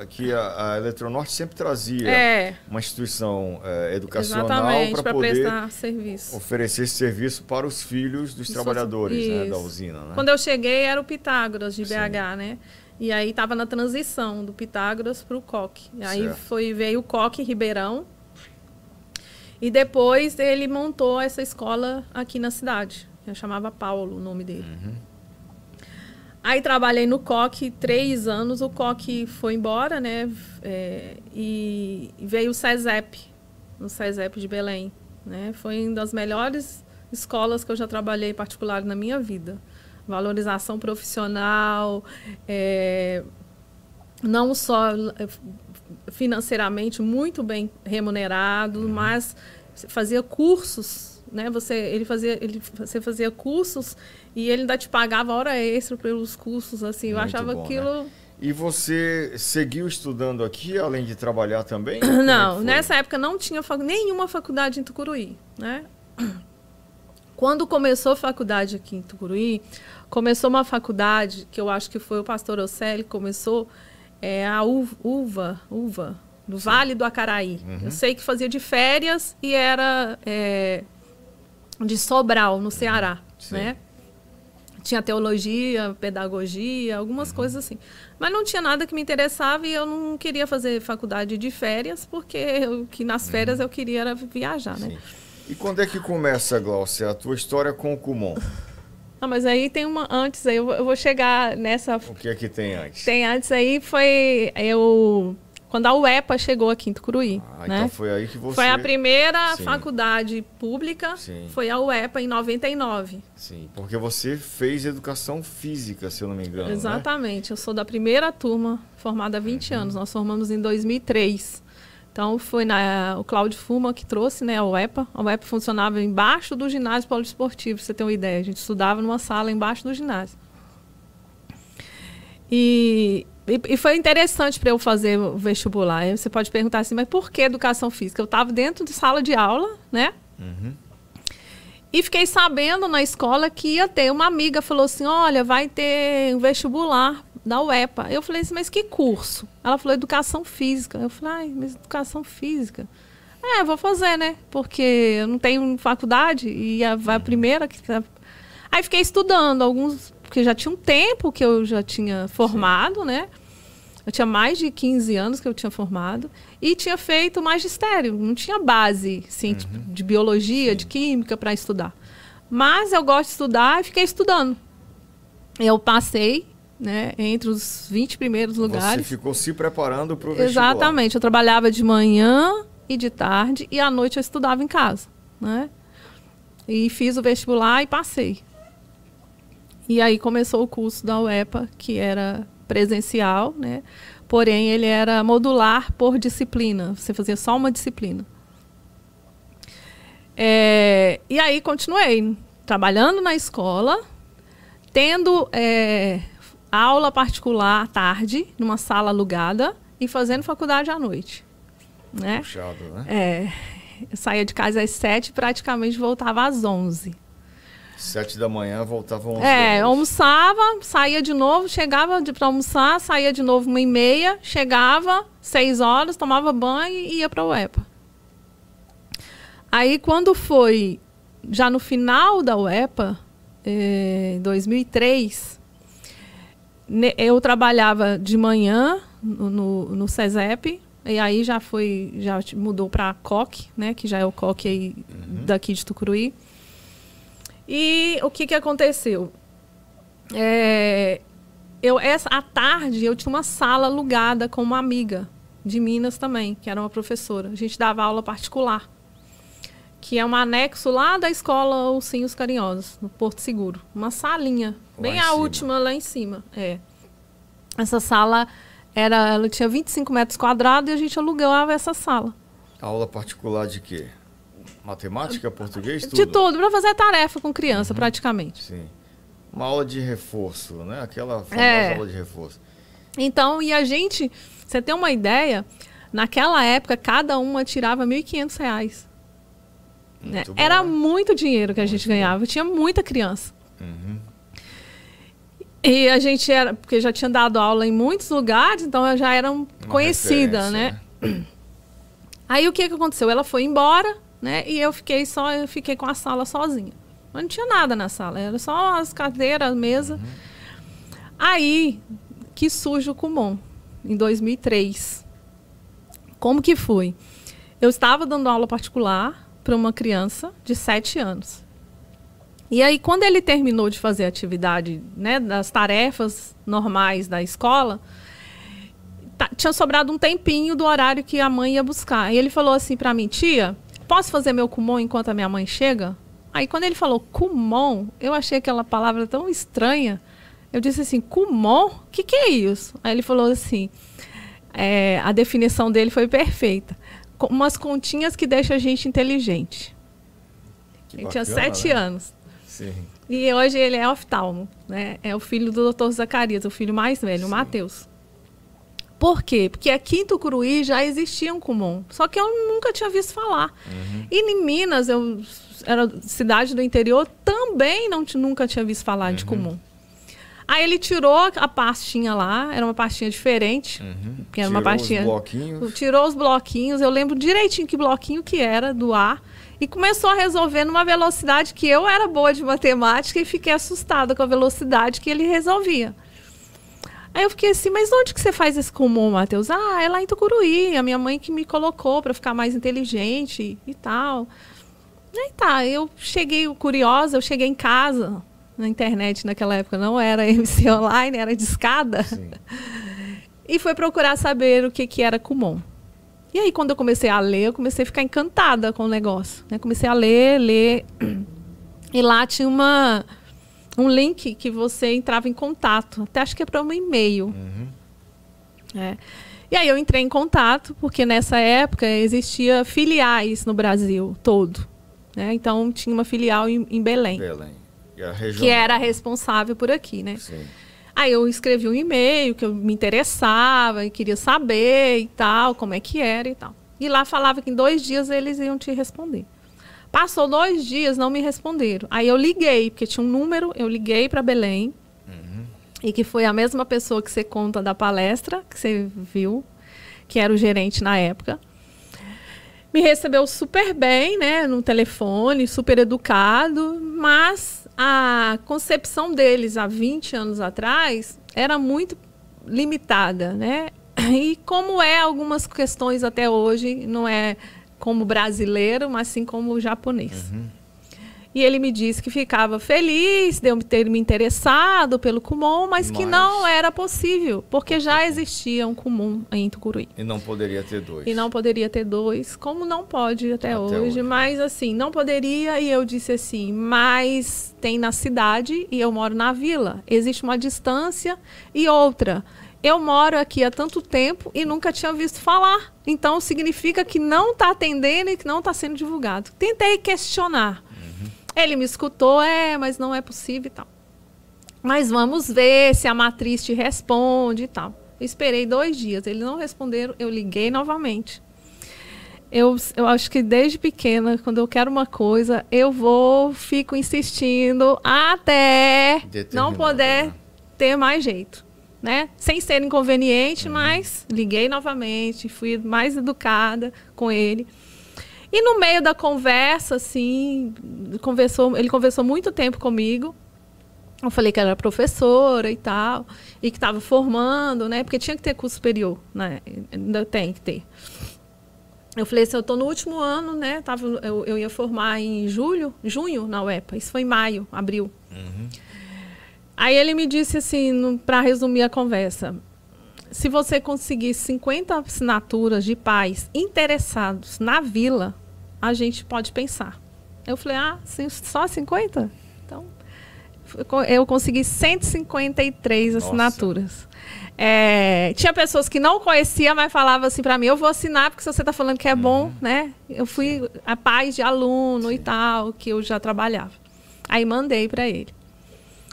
Que a Eletronorte sempre trazia uma instituição educacional para poder prestar serviço, oferecer esse serviço para os filhos dos trabalhadores, né, da usina, né? Quando eu cheguei era o Pitágoras de BH, né? E aí estava na transição do Pitágoras para o coque. E aí veio o coque Ribeirão. E depois ele montou essa escola aqui na cidade. Eu chamava Paulo o nome dele. Aí trabalhei no coque 3 anos. O coque foi embora, né? E veio o SESEP, no SESEP de Belém, né? Foi uma das melhores escolas que eu já trabalhei particular na minha vida. Valorização profissional, não só financeiramente muito bem remunerado, mas fazia cursos, né? Você fazia cursos e ele ainda te pagava hora extra pelos cursos, assim. Eu achava aquilo... Né? E você seguiu estudando aqui, além de trabalhar também? Não, nessa época não tinha nenhuma faculdade em Tucuruí, né? Quando começou a faculdade aqui em Tucuruí, começou uma faculdade que eu acho que foi o pastor Océlio que começou, a UVA, do Vale do Acaraí. Eu sei que fazia de férias e era de Sobral, no Ceará, né? Tinha teologia, pedagogia, algumas coisas assim. Mas não tinha nada que me interessava e eu não queria fazer faculdade de férias, porque nas férias eu queria era viajar, né? E quando é que começa, Glaucia, a tua história com o Kumon? Ah, mas aí tem uma antes, aí eu vou chegar nessa... O que é que tem antes? Tem antes aí, foi quando a UEPA chegou aqui em Tucuruí. Né? Então foi aí que você... Foi a primeira faculdade pública, foi a UEPA em 99. Sim, porque você fez educação física, se eu não me engano. Exatamente, né? Eu sou da primeira turma, formada há 20 anos. Nós formamos em 2003. Então, foi o Cláudio Fuma que trouxe, né, a UEPA. A UEPA funcionava embaixo do ginásio poliesportivo, pra você ter uma ideia. A gente estudava numa sala embaixo do ginásio. E foi interessante para eu fazer o vestibular. Aí você pode perguntar assim, mas por que educação física? Eu estava dentro de sala de aula, né? E fiquei sabendo na escola que ia ter. Uma amiga falou assim, olha, vai ter um vestibular da UEPA. Eu falei assim, mas que curso? Ela falou educação física. Eu falei, ai, mas educação física? Vou fazer, né? Porque eu não tenho faculdade e vai a primeira. Aí fiquei estudando alguns, porque já tinha um tempo que eu já tinha formado, né? Eu tinha mais de 15 anos que eu tinha formado e tinha feito magistério. Não tinha base de biologia, de química para estudar. Mas eu gosto de estudar e fiquei estudando. Eu passei, né, entre os 20 primeiros lugares. Você ficou se preparando para o vestibular. Exatamente. Eu trabalhava de manhã e de tarde e à noite eu estudava em casa, né? E fiz o vestibular e passei. E aí começou o curso da UEPA, que era presencial, né? Porém, ele era modular por disciplina. Você fazia só uma disciplina. E aí continuei trabalhando na escola, tendo aula particular à tarde, numa sala alugada, e fazendo faculdade à noite. Né? Puxado, né? Eu saía de casa às 7 e praticamente voltava às 11. 7 da manhã, voltava às 11 almoçava, saía de novo, chegava para almoçar, saía de novo 1h30, chegava 6 horas, tomava banho e ia para a UEPA. Aí, quando foi já no final da UEPA, em 2003, eu trabalhava de manhã no SESEP, e aí já mudou para a COC, né, que já é o COC aí daqui de Tucuruí. E o que aconteceu? À tarde, eu tinha uma sala alugada com uma amiga de Minas também, que era uma professora. A gente dava aula particular, que é um anexo lá da escola Ursinhos Carinhosos, no Porto Seguro. Uma salinha, bem a última lá em cima. Essa sala, ela tinha 25 metros quadrados e a gente alugava essa sala. Aula particular de quê? Matemática, português, tudo? De tudo, para fazer tarefa com criança, praticamente. Sim. Uma aula de reforço, né? Aquela famosa aula de reforço. Então, e a gente, você tem uma ideia, naquela época, cada uma tirava R$ 1.500. Né? Era muito dinheiro que a gente ganhava. Tinha muita criança. E a gente porque já tinha dado aula em muitos lugares, então eu já era conhecida, né? Aí o que aconteceu? Ela foi embora, né? E eu fiquei com a sala sozinha. Mas não tinha nada na sala, era só as cadeiras, a mesa. Aí que surge o Kumon, em 2003. Como que foi? Eu estava dando aula particular para uma criança de 7 anos. E aí, quando ele terminou de fazer a atividade, né, das tarefas normais da escola, tinha sobrado um tempinho do horário que a mãe ia buscar. E ele falou assim para mim, tia, posso fazer meu Kumon enquanto a minha mãe chega? Aí, quando ele falou Kumon, eu achei aquela palavra tão estranha. Eu disse assim, Kumon? O que é isso? Aí ele falou assim, a definição dele foi perfeita. Umas continhas que deixam a gente inteligente. Ele tinha 7 anos. Sim. E hoje ele é oftalmo, né? É o filho do Dr. Zacarias, o filho mais velho, o Matheus. Por quê? Porque aqui em Tucuruí já existia um Kumon, só que eu nunca tinha visto falar. E em Minas, era cidade do interior, também nunca tinha visto falar de Kumon. Aí ele tirou a pastinha lá, era uma pastinha diferente. Que era uma pastinha, os bloquinhos. Tirou os bloquinhos, eu lembro direitinho que bloquinho que era do ar. E começou a resolver numa velocidade que eu era boa de matemática e fiquei assustada com a velocidade que ele resolvia. Aí eu fiquei assim, mas onde que você faz esse Kumon, Matheus? Ah, é lá em Tucuruí, a minha mãe que me colocou para ficar mais inteligente e tal. Aí tá, eu cheguei curiosa, eu cheguei em casa, na internet naquela época não era MC Online, era discada. Sim. E foi procurar saber o que era Kumon. E aí, quando eu comecei a ler, eu comecei a ficar encantada com o negócio, né? Comecei a ler. E lá tinha um link que você entrava em contato. Até acho que é para um e-mail. E aí eu entrei em contato, porque nessa época existia filiais no Brasil todo. Né? Então, tinha uma filial em Belém. Que era responsável por aqui, né? Sim. Aí eu escrevi um e-mail que eu me interessava e queria saber e tal, como é que era e tal. E lá falava que em 2 dias eles iam te responder. Passou 2 dias, não me responderam. Aí eu liguei, porque tinha um número, eu liguei para Belém. E que foi a mesma pessoa que você conta da palestra, que você viu, que era o gerente na época. Me recebeu super bem, né, no telefone, super educado, mas a concepção deles há 20 anos atrás era muito limitada, né? E como é algumas questões até hoje, não é como brasileiro, mas sim como japonês. E ele me disse que ficava feliz de eu ter me interessado pelo Kumon, mas que não era possível, porque já existia um Kumon em Tucuruí. E não poderia ter 2. E não poderia ter 2, como não pode até hoje. Mas assim, não poderia, e eu disse assim, mas tem na cidade e eu moro na vila. Existe uma distância e outra. Eu moro aqui há tanto tempo e nunca tinha visto falar. Então significa que não está atendendo e que não está sendo divulgado. Tentei questionar. Ele me escutou, mas não é possível e tal. Mas vamos ver se a matriz te responde e tal. Eu esperei 2 dias, eles não responderam, eu liguei novamente. Eu acho que desde pequena, quando eu quero uma coisa, fico insistindo até não poder ter mais jeito. Né? Sem ser inconveniente, mas liguei novamente, fui mais educada com ele. E no meio da conversa, assim, ele conversou muito tempo comigo. Eu falei que era professora e tal, e que estava formando, né? Porque tinha que ter curso superior, né? Ainda tem que ter. Eu falei assim, eu estou no último ano, né? Eu ia formar em junho na UEPA. Isso foi em maio, abril. Aí ele me disse assim, para resumir a conversa, se você conseguir 50 assinaturas de pais interessados na vila, a gente pode pensar. Eu falei, sim, só 50? Então, eu consegui 153 assinaturas. Tinha pessoas que não conheciam, mas falavam assim para mim, eu vou assinar porque se você está falando que é bom, né? Eu fui a pais de aluno e tal, que eu já trabalhava. Aí mandei para ele.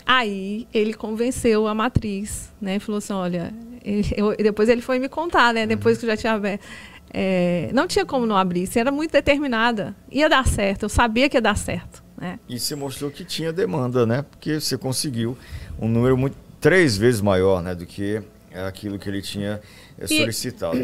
Aí ele convenceu a matriz, né? Falou assim, olha, depois ele foi me contar, né? Depois que eu já tinha aberto. Não tinha como não abrir, você era muito determinada. Ia dar certo, eu sabia que ia dar certo. Né? E você mostrou que tinha demanda, né? Porque você conseguiu um número 3 vezes maior, né, do que aquilo que ele tinha solicitado.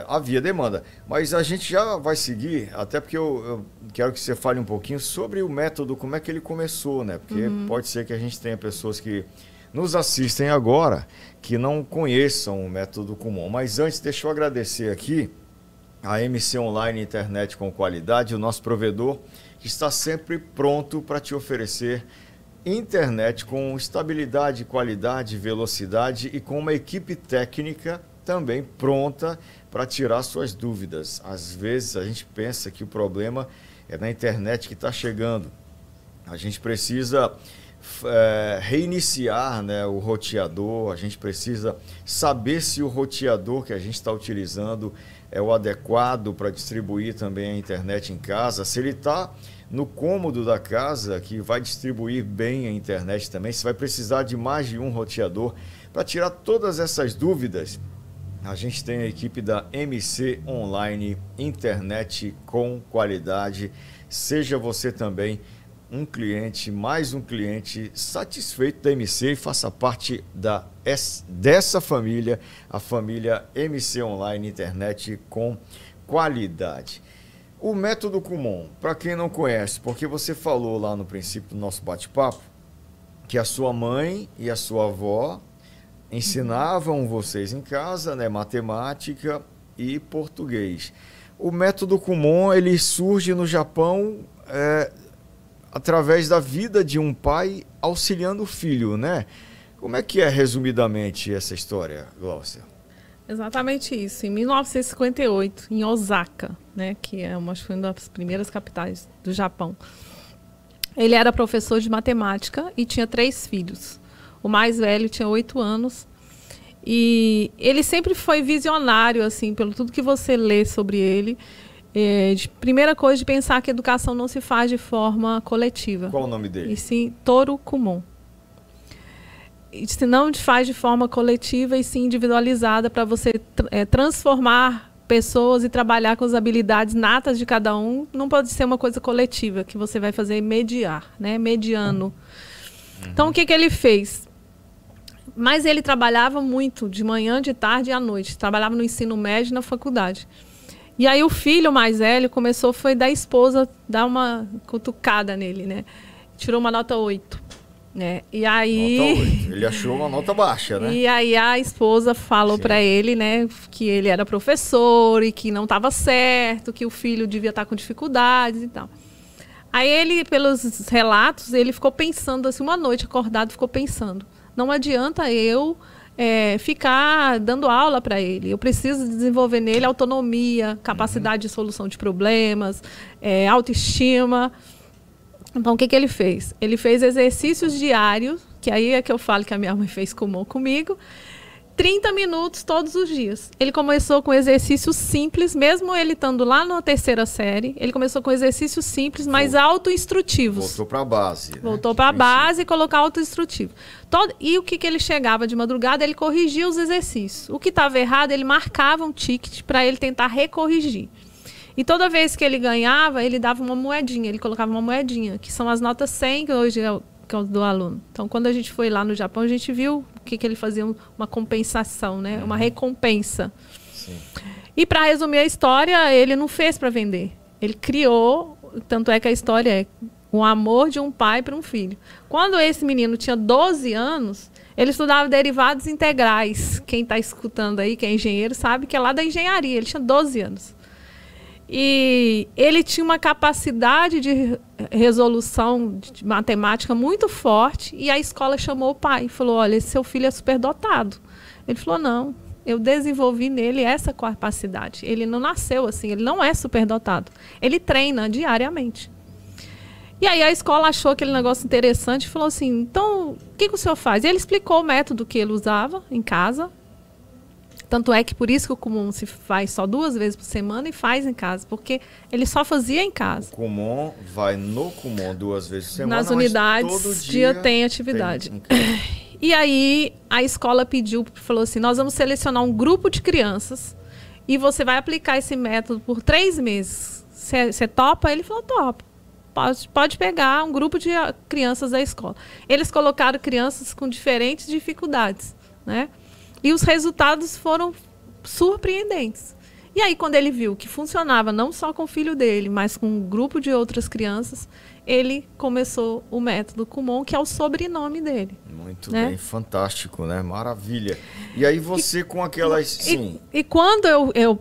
Havia demanda. Mas a gente já vai seguir, até porque eu quero que você fale um pouquinho sobre o método, como é que ele começou, né? Porque pode ser que a gente tenha pessoas que nos assistem agora que não conheçam o método Kumon. Mas antes, deixa eu agradecer aqui a MC Online Internet com Qualidade, o nosso provedor, que está sempre pronto para te oferecer internet com estabilidade, qualidade, velocidade e com uma equipe técnica também pronta para tirar suas dúvidas. Às vezes a gente pensa que o problema é na internet que está chegando. A gente precisa reiniciar, né, o roteador, a gente precisa saber se o roteador que a gente está utilizando é o adequado para distribuir também a internet em casa, se ele está no cômodo da casa, que vai distribuir bem a internet também, se vai precisar de mais de um roteador. Para tirar todas essas dúvidas, a gente tem a equipe da MC Online Internet com Qualidade. Seja você também um cliente, mais um cliente satisfeito da MC e faça parte dessa família, a família MC Online Internet com Qualidade. O método Kumon, para quem não conhece, porque você falou lá no princípio do nosso bate-papo, que a sua mãe e a sua avó ensinavam vocês em casa, né, matemática e português. O método Kumon, ele surge no Japão através da vida de um pai auxiliando o filho, né? Como é que é, resumidamente, essa história, Gláucia? Exatamente isso. Em 1958, em Osaka, né, que é acho que foi uma das primeiras capitais do Japão, ele era professor de matemática e tinha 3 filhos. O mais velho tinha 8 anos. E ele sempre foi visionário, assim, pelo tudo que você lê sobre ele. Primeira coisa, de pensar que a educação não se faz de forma coletiva. Qual o nome dele? E sim, Toru Kumon. Se não faz de forma coletiva e sim individualizada, para você transformar pessoas e trabalhar com as habilidades natas de cada um. Não pode ser uma coisa coletiva, que você vai fazer mediar, né? Mediano. Então, o que ele fez? Mas ele trabalhava muito, de manhã, de tarde e à noite. Trabalhava no ensino médio e na faculdade. E aí o filho mais velho começou, foi da esposa, dar uma cutucada nele, né? Tirou uma nota 8. Né? E aí... Nota 8. Ele achou uma nota baixa, né? E aí a esposa falou para ele, né, que ele era professor e que não estava certo, que o filho devia estar com dificuldades e tal. Aí ele, pelos relatos, ele ficou pensando, assim, uma noite acordado, ficou pensando, não adianta eu ficar dando aula para ele, eu preciso desenvolver nele autonomia, capacidade de solução de problemas, autoestima. Então, o que ele fez? Ele fez exercícios diários, que aí é que eu falo que a minha mãe fez comigo, 30 minutos todos os dias. Ele começou com exercícios simples, mesmo ele estando lá na 3ª série, ele começou com exercícios simples, mas autoinstrutivos. Voltou para a base. Né? Voltou para a base e colocar autoinstrutivo. E o que ele chegava de madrugada, ele corrigia os exercícios. O que estava errado, ele marcava um ticket para ele tentar recorrigir. E toda vez que ele ganhava, ele dava uma moedinha, ele colocava uma moedinha, que são as notas 100, que hoje é o do aluno. Então, quando a gente foi lá no Japão, a gente viu o que ele fazia, uma compensação, né? Uma recompensa. Sim. E para resumir a história, ele não fez para vender. Ele criou, tanto é que a história é o amor de um pai para um filho. Quando esse menino tinha 12 anos, ele estudava derivados integrais. Quem está escutando aí, que é engenheiro, sabe que é lá da engenharia. Ele tinha 12 anos. E ele tinha uma capacidade de resolução de matemática muito forte, e a escola chamou o pai e falou, olha, esse seu filho é superdotado. Ele falou, não, eu desenvolvi nele essa capacidade. Ele não nasceu assim, ele não é superdotado. Ele treina diariamente. E aí a escola achou aquele negócio interessante e falou assim, então, o que o senhor faz? E ele explicou o método que ele usava em casa. Tanto é que por isso que o Kumon se faz só 2 vezes por semana e faz em casa, porque ele só fazia em casa. O Kumon vai no Kumon 2 vezes por semana, nas unidades, mas todo dia tem atividade. E aí a escola falou assim, nós vamos selecionar um grupo de crianças e você vai aplicar esse método por 3 meses. Você topa? Ele falou, topa. Pode pegar um grupo de crianças da escola. Eles colocaram crianças com diferentes dificuldades, né? E os resultados foram surpreendentes. E aí, quando ele viu que funcionava não só com o filho dele, mas com um grupo de outras crianças, ele começou o método Kumon, que é o sobrenome dele. Muito bem, fantástico, né? Maravilha. E aí você com aquelas... Sim. E quando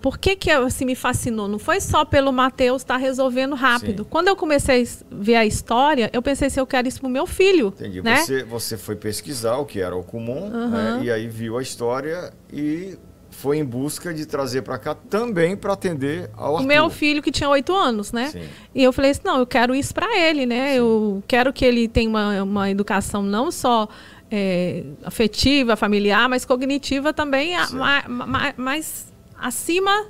por que assim, me fascinou? Não foi só pelo Matheus estar resolvendo rápido. Sim. Quando eu comecei a ver a história, eu pensei assim, eu quero isso pro meu filho. Entendi. Né? Você foi pesquisar o que era o Kumon, né? E aí viu a história e... foi em busca de trazer para cá também para atender ao Arthur. O meu filho que tinha 8 anos, né? Sim. E eu falei assim, não, eu quero isso para ele, né? Sim. Eu quero que ele tenha uma educação não só afetiva, familiar, mas cognitiva também, mais acima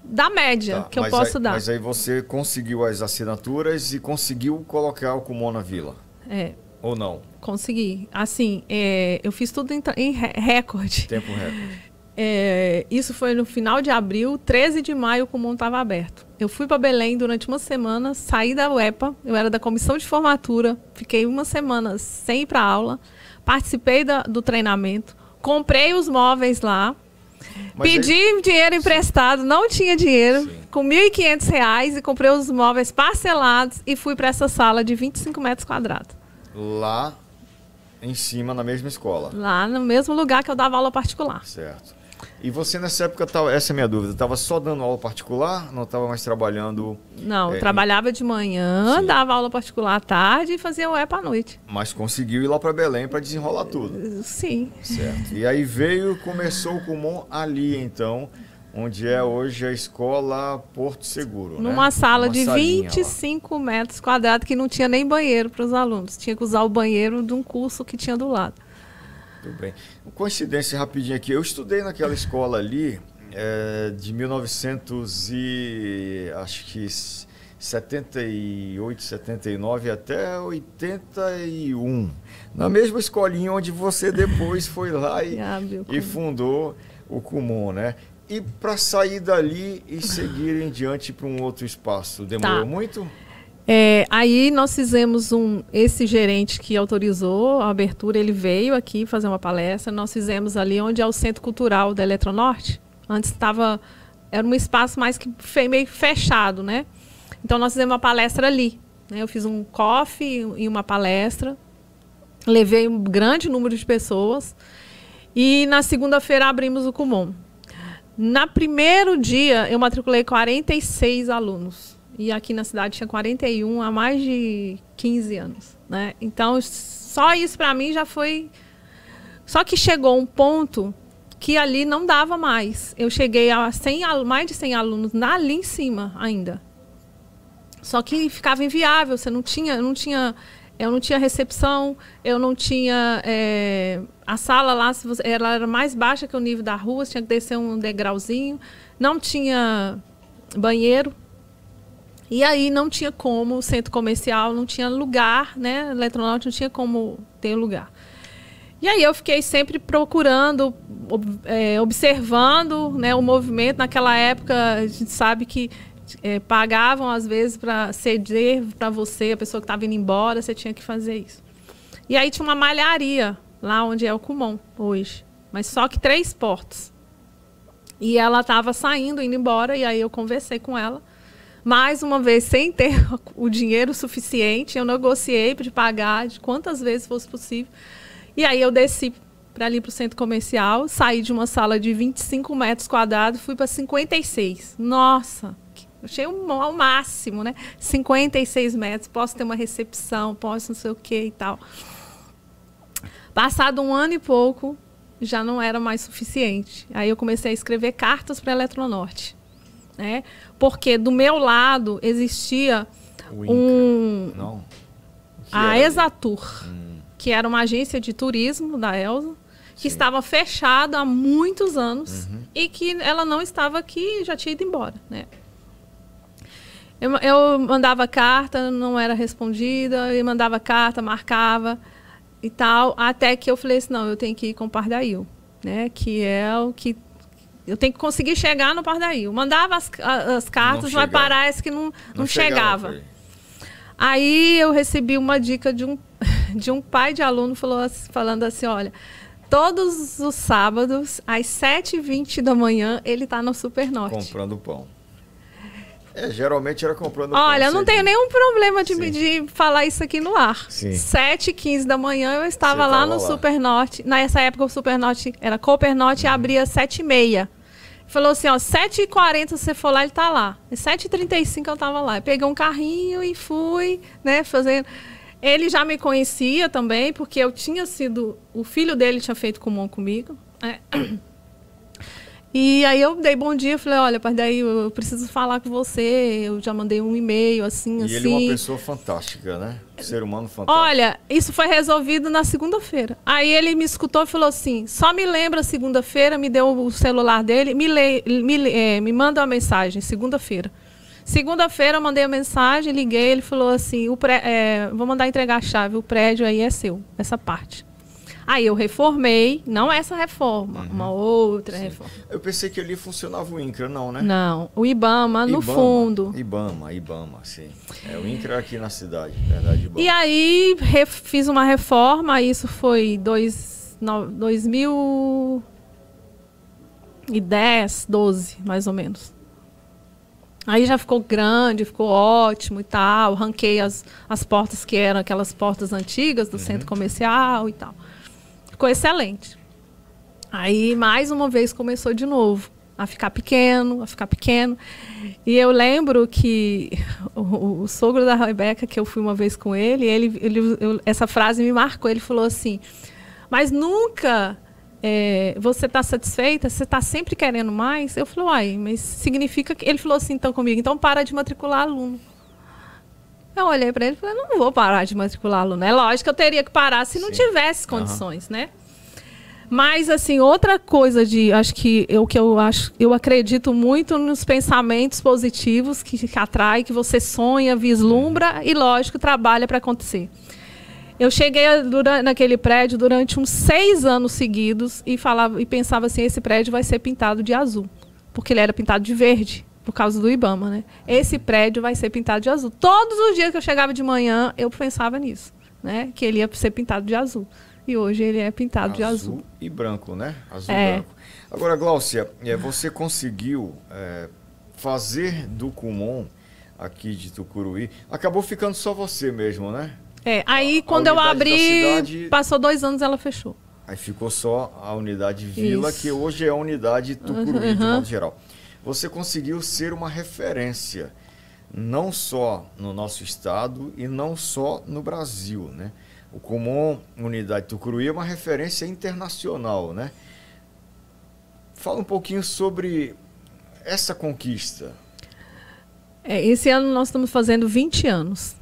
da média que eu posso dar. Mas aí você conseguiu as assinaturas e conseguiu colocar o Kumon na vila? Ou não? Consegui. Assim, eu fiz tudo em recorde. Tempo recorde. Isso foi no final de abril, 13 de maio o Kumon estava aberto. Eu fui para Belém durante uma semana, saí da UEPA, eu era da comissão de formatura, fiquei uma semana sem ir para aula, participei do treinamento, comprei os móveis lá, pedi dinheiro emprestado, não tinha dinheiro, com R$ 1.500 e comprei os móveis parcelados e fui para essa sala de 25 metros quadrados. Lá em cima, na mesma escola? Lá no mesmo lugar que eu dava aula particular. Certo. E você nessa época, essa é a minha dúvida, estava só dando aula particular? Não estava mais trabalhando? Não, eu trabalhava de manhã, sim, dava aula particular à tarde e fazia UEPA à noite. Mas conseguiu ir lá para Belém para desenrolar tudo? Sim. Certo. E aí começou o Kumon ali então, onde é hoje a escola Porto Seguro, numa, né? Sala de 25 lá. metros quadrados que não tinha nem banheiro para os alunos. Tinha que usar o banheiro de um curso que tinha do lado. Tudo bem. Coincidência rapidinho aqui. Eu estudei naquela escola ali de 1978, 79 até 81. Na mesma escolinha onde você depois foi lá e fundou o Kumon, né? E para sair dali e seguir em diante para um outro espaço, demorou muito? Aí nós fizemos esse gerente que autorizou a abertura, ele veio aqui fazer uma palestra, nós fizemos ali onde é o Centro Cultural da Eletronorte. Antes era um espaço mais que meio fechado, né? Então nós fizemos uma palestra ali, né? Eu fiz um coffee e uma palestra, levei um grande número de pessoas e na segunda-feira abrimos o Kumon. No primeiro dia eu matriculei 46 alunos. E aqui na cidade tinha 41 há mais de 15 anos, né? Então, só isso para mim já foi... Só que chegou um ponto que ali não dava mais. Eu cheguei a mais de 100 alunos ali em cima ainda. Só que ficava inviável, eu não tinha recepção, eu não tinha... a sala lá, ela era mais baixa que o nível da rua, tinha que descer um degrauzinho, não tinha banheiro. E aí não tinha como, o centro comercial não tinha lugar, né? Eletronorte não tinha como ter lugar. E aí eu fiquei sempre procurando, observando, né, o movimento. Naquela época a gente sabe que pagavam às vezes para ceder para você, a pessoa que estava indo embora, você tinha que fazer isso. E aí tinha uma malharia lá onde é o Kumon hoje, mas só que 3 portas. E ela estava saindo, indo embora, e aí eu conversei com ela. Mais uma vez, sem ter o dinheiro suficiente, eu negociei para pagar de quantas vezes fosse possível. E aí eu desci para ali para o centro comercial, saí de uma sala de 25 metros quadrados, fui para 56. Nossa, achei ao máximo, né? 56 metros, posso ter uma recepção, posso não sei o que e tal. Passado 1 ano e pouco, já não era mais suficiente. Aí eu comecei a escrever cartas para a Eletronorte. Né? Porque do meu lado existia a Exatur, que era uma agência de turismo da Elza, que estava fechada há muitos anos e que ela não estava aqui, já tinha ido embora. Né? Eu mandava carta, não era respondida, eu mandava carta, marcava e tal, até que eu falei assim, não, eu tenho que ir com o Pardail, né? Que é o que... Eu tenho que conseguir chegar no Pardail. Mandava as cartas, mas parece que não chegava. Aí eu recebi uma dica de um pai de aluno falando assim, olha, todos os sábados, às 7h20 da manhã, ele está no Supernorte. Comprando pão. Geralmente era comprando pão. Olha, eu não tenho nenhum problema de falar isso aqui no ar. 7h15 da manhã eu estava lá no Supernorte. Nessa época o Supernorte era Coopernorte e abria 7h30. Falou assim, ó, 7h40 você for lá, ele tá lá. E 7h35 eu tava lá. Eu peguei um carrinho e fui, né, fazendo... Ele já me conhecia também, porque eu tinha sido... O filho dele tinha feito Kumon comigo. E aí eu dei bom dia, falei, olha, Pardail, eu preciso falar com você, eu já mandei um e-mail, assim, assim. E ele é uma pessoa fantástica, né? Um ser humano fantástico. Olha, isso foi resolvido na segunda-feira. Aí ele me escutou e falou assim, só me lembra segunda-feira, me deu o celular dele, me manda uma mensagem, segunda-feira. Segunda-feira eu mandei a mensagem, liguei, ele falou assim, vou mandar entregar a chave, o prédio aí é seu, essa parte. Aí eu reformei, não essa reforma, uma outra reforma. Eu pensei que ali funcionava o INCRA, não, né? Não, o IBAMA no fundo. IBAMA, sim. O INCRA aqui na cidade, verdade. IBAMA. E aí fiz uma reforma, isso foi 2010, 12, mais ou menos. Aí já ficou grande, ficou ótimo e tal. Ranquei as portas que eram aquelas portas antigas do centro comercial e tal. Ficou excelente. Aí, mais uma vez, começou de novo. A ficar pequeno, a ficar pequeno. E eu lembro que o sogro da Rebeca, que eu fui uma vez com ele, essa frase me marcou. Ele falou assim, mas nunca você está satisfeita? Você está sempre querendo mais? Eu falei, uai, mas significa que... Ele falou assim então comigo, então para de matricular aluno. Eu olhei para ele e falei, não vou parar de matricular aluno. É lógico que eu teria que parar se não tivesse condições, né? Mas, assim, outra coisa eu acredito muito nos pensamentos positivos que atrai, que você sonha, vislumbra e, lógico, trabalha para acontecer. Eu cheguei naquele prédio durante uns 6 anos seguidos e pensava assim, esse prédio vai ser pintado de azul, porque ele era pintado de verde, por causa do IBAMA, né? Esse prédio vai ser pintado de azul. Todos os dias que eu chegava de manhã, eu pensava nisso, né? Que ele ia ser pintado de azul. E hoje ele é pintado de azul. Azul e branco, né? Azul e branco. Agora, Gláucia, você conseguiu fazer do Kumon, aqui de Tucuruí, acabou ficando só você mesmo, né? Aí quando eu abri, passou 2 anos, ela fechou. Aí ficou só a unidade Vila, isso, que hoje é a unidade Tucuruí, de modo geral. Você conseguiu ser uma referência, não só no nosso estado e não só no Brasil, né? O Kumon Unidade Tucuruí é uma referência internacional, né? Fala um pouquinho sobre essa conquista. Esse ano nós estamos fazendo 20 anos.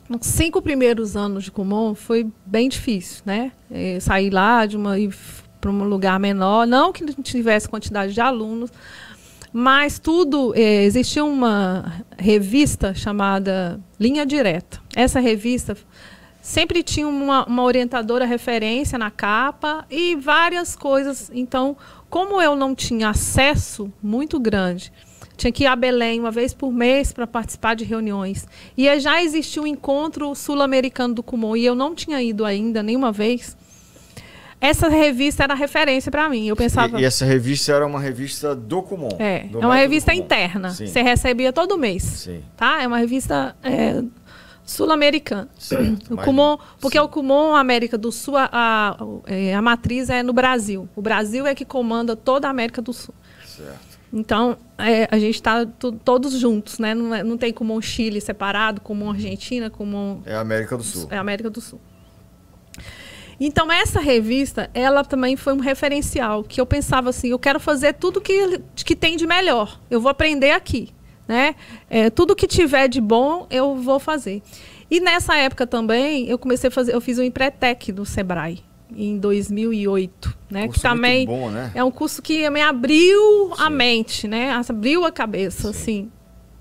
Os 5 primeiros anos de Kumon foi bem difícil, né? Sair lá ir para um lugar menor, não que não tivesse quantidade de alunos, mas tudo... existia uma revista chamada Linha Direta. Essa revista... sempre tinha uma orientadora referência na capa e várias coisas. Então, como eu não tinha acesso muito grande, tinha que ir a Belém uma vez por mês para participar de reuniões. E já existia um encontro sul-americano do Kumon e eu não tinha ido ainda nenhuma vez. Essa revista era referência para mim. Eu pensava... E essa revista era uma revista do Kumon? É uma revista interna. Sim. Você recebia todo mês. Sim. Tá? É uma revista... sul-americano. O Kumon, porque sim, o Kumon América do Sul, a matriz é no Brasil. O Brasil é que comanda toda a América do Sul. Certo. Então, a gente está todos juntos, né? Não tem Kumon Chile separado, Kumon Argentina, Kumon... É a América do Sul. É a América do Sul. Então, essa revista, ela também foi um referencial, que eu pensava assim, eu quero fazer tudo que tem de melhor. Eu vou aprender aqui. Né? Tudo que tiver de bom, eu vou fazer. E nessa época também, eu comecei a fazer, eu fiz o Empretec do Sebrae, em 2008. Né? Que também muito bom, né? É um curso que me abriu a mente, né? Abriu a cabeça, assim.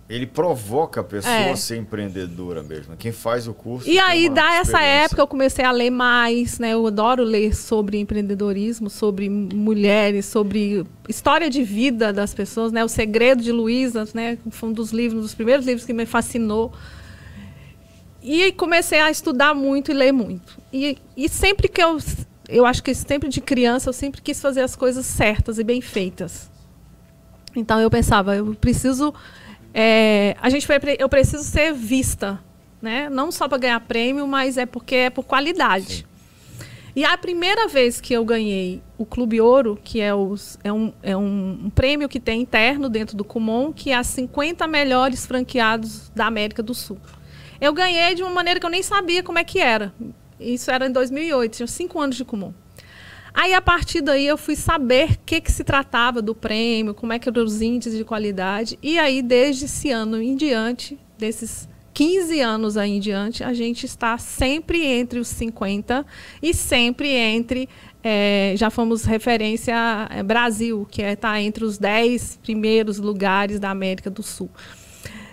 Ele provoca a pessoa a ser empreendedora mesmo. Quem faz o curso... E aí, dessa época, eu comecei a ler mais, né? Eu adoro ler sobre empreendedorismo, sobre mulheres, sobre história de vida das pessoas, né? O Segredo de Luísa, né? Foi um dos primeiros livros que me fascinou. E comecei a estudar muito e ler muito. E sempre que eu acho que sempre de criança, eu sempre quis fazer as coisas certas e bem feitas. Então, eu pensava, eu preciso... eu preciso ser vista, né? Não só para ganhar prêmio, mas porque é por qualidade. Sim. E a primeira vez que eu ganhei o Clube Ouro, que é um prêmio que tem interno dentro do Kumon, que é as 50 melhores franqueados da América do Sul. Eu ganhei de uma maneira que eu nem sabia como é que era. Isso era em 2008, tinha 5 anos de Kumon. Aí, a partir daí, eu fui saber o que se tratava do prêmio, como é que eram os índices de qualidade. E aí, desde esse ano em diante, desses 15 anos aí em diante, a gente está sempre entre os 50 e sempre entre... já fomos referência Brasil, que está entre os 10 primeiros lugares da América do Sul.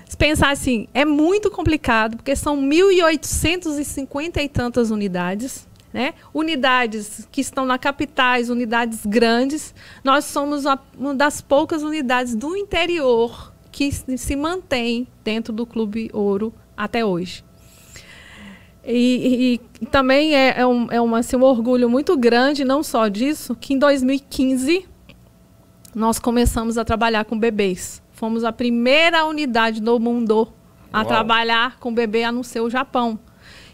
Se pensar assim, é muito complicado, porque são 1.850 e tantas unidades... né? Unidades que estão na capitais, unidades grandes. Nós somos uma das poucas unidades do interior que se mantém dentro do Clube Ouro até hoje. E também um orgulho muito grande, não só disso, que em 2015 nós começamos a trabalhar com bebês. Fomos a primeira unidade do mundo a trabalhar com bebê, a não ser o Japão.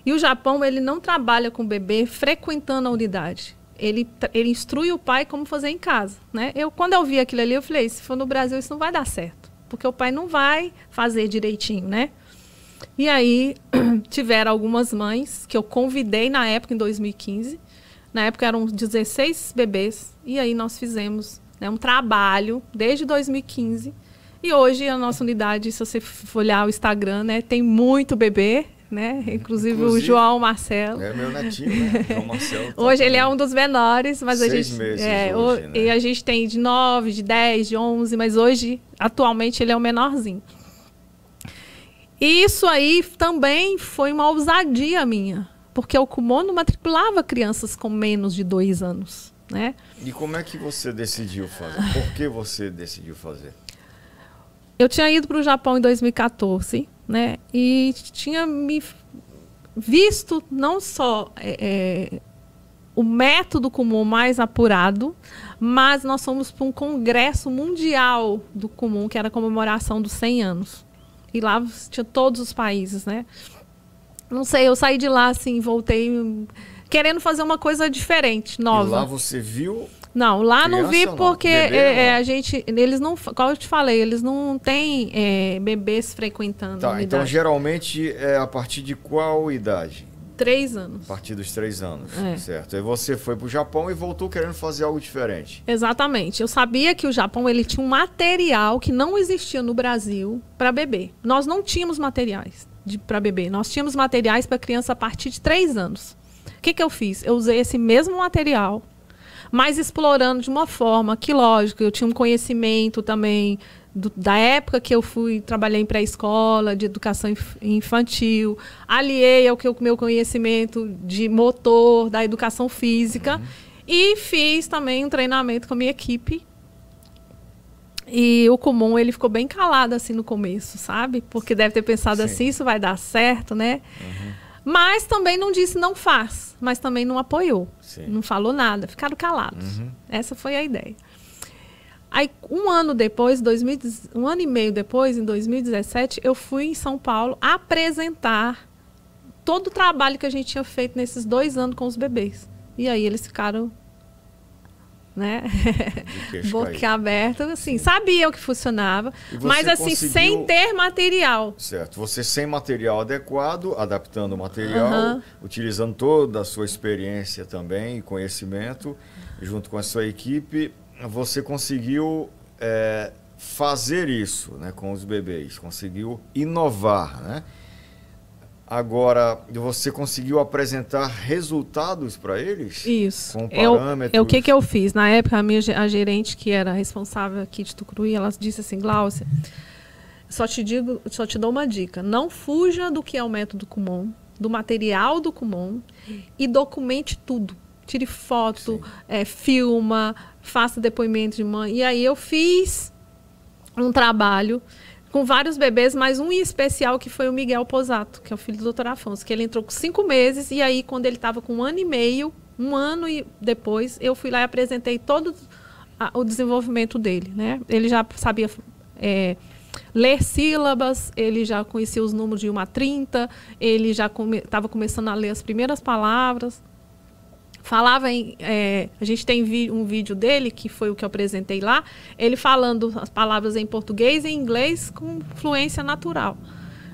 E o Japão, ele não trabalha com bebê frequentando a unidade. ele instrui o pai como fazer em casa, né? Quando eu vi aquilo ali, eu falei, se for no Brasil, isso não vai dar certo, porque o pai não vai fazer direitinho, né? E aí, tiveram algumas mães que eu convidei na época, em 2015. Na época eram 16 bebês. E aí nós fizemos, né, um trabalho desde 2015. E hoje a nossa unidade, se você olhar o Instagram, né, tem muito bebê, né? Inclusive o João Marcelo. É meu netinho, né? João Marcelo. Hoje ele é um dos menores, mas 6 a gente... meses hoje, né? E a gente tem de 9, de 10, de 11, mas hoje, atualmente, ele é o menorzinho. E isso aí também foi uma ousadia minha, porque o Kumon não matriculava crianças com menos de 2 anos, né? E como é que você decidiu fazer? Por que você decidiu fazer? Eu tinha ido para o Japão em 2014, né? E tinha me visto não só o método Kumon mais apurado, mas nós fomos para um congresso mundial do Kumon, que era a comemoração dos 100 anos. E lá tinha todos os países, né? Não sei, eu saí de lá, assim, voltei querendo fazer uma coisa diferente, nova. E lá você viu? Não, lá não vi porque a gente, eles não, como eu te falei, eles não têm bebês frequentando. Tá, então geralmente é a partir de qual idade? 3 anos. A partir dos 3 anos, certo. Aí você foi para o Japão e voltou querendo fazer algo diferente. Exatamente. Eu sabia que o Japão ele tinha um material que não existia no Brasil para bebê. Nós não tínhamos materiais para bebê. Nós tínhamos materiais para criança a partir de 3 anos. O que eu fiz? Eu usei esse mesmo material, mas explorando de uma forma que, lógico, eu tinha um conhecimento também da época que eu trabalhei em pré-escola, de educação infantil, aliei ao meu conhecimento de motor, da educação física, e fiz também um treinamento com a minha equipe. E o Kumon, ele ficou bem calado assim no começo, sabe? Porque deve ter pensado assim, isso vai dar certo, né? Mas também não disse não faz, mas também não apoiou. Não falou nada, ficaram calados. Essa foi a ideia. Aí, um ano depois, um ano e meio depois, em 2017, eu fui em São Paulo apresentar todo o trabalho que a gente tinha feito nesses 2 anos com os bebês. E aí eles ficaram, né, boca aberta, assim, sabiam que funcionava, mas assim, sem ter material. Certo, você sem material adequado, adaptando o material, utilizando toda a sua experiência também, conhecimento, junto com a sua equipe, você conseguiu fazer isso, né, com os bebês, conseguiu inovar, né? Agora, você conseguiu apresentar resultados para eles? Isso. Com parâmetros? O que eu fiz? Na época, a gerente, que era responsável aqui de Tucuruí, ela disse assim, Gláucia, só te dou uma dica, não fuja do que é o método Kumon, do material do Kumon, e documente tudo. Tire foto, filma, faça depoimento de mãe. E aí eu fiz um trabalho com vários bebês, mas um em especial que foi o Miguel Posato, que é o filho do Dr. Afonso, que ele entrou com 5 meses, e aí quando ele estava com 1 ano e meio, 1 ano e depois, eu fui lá e apresentei todo o desenvolvimento dele, né? Ele já sabia ler sílabas, ele já conhecia os números de 1 a 30, ele já estava começando a ler as primeiras palavras. Falava a gente tem um vídeo dele, que foi o que eu apresentei lá, ele falando as palavras em português e em inglês com fluência natural,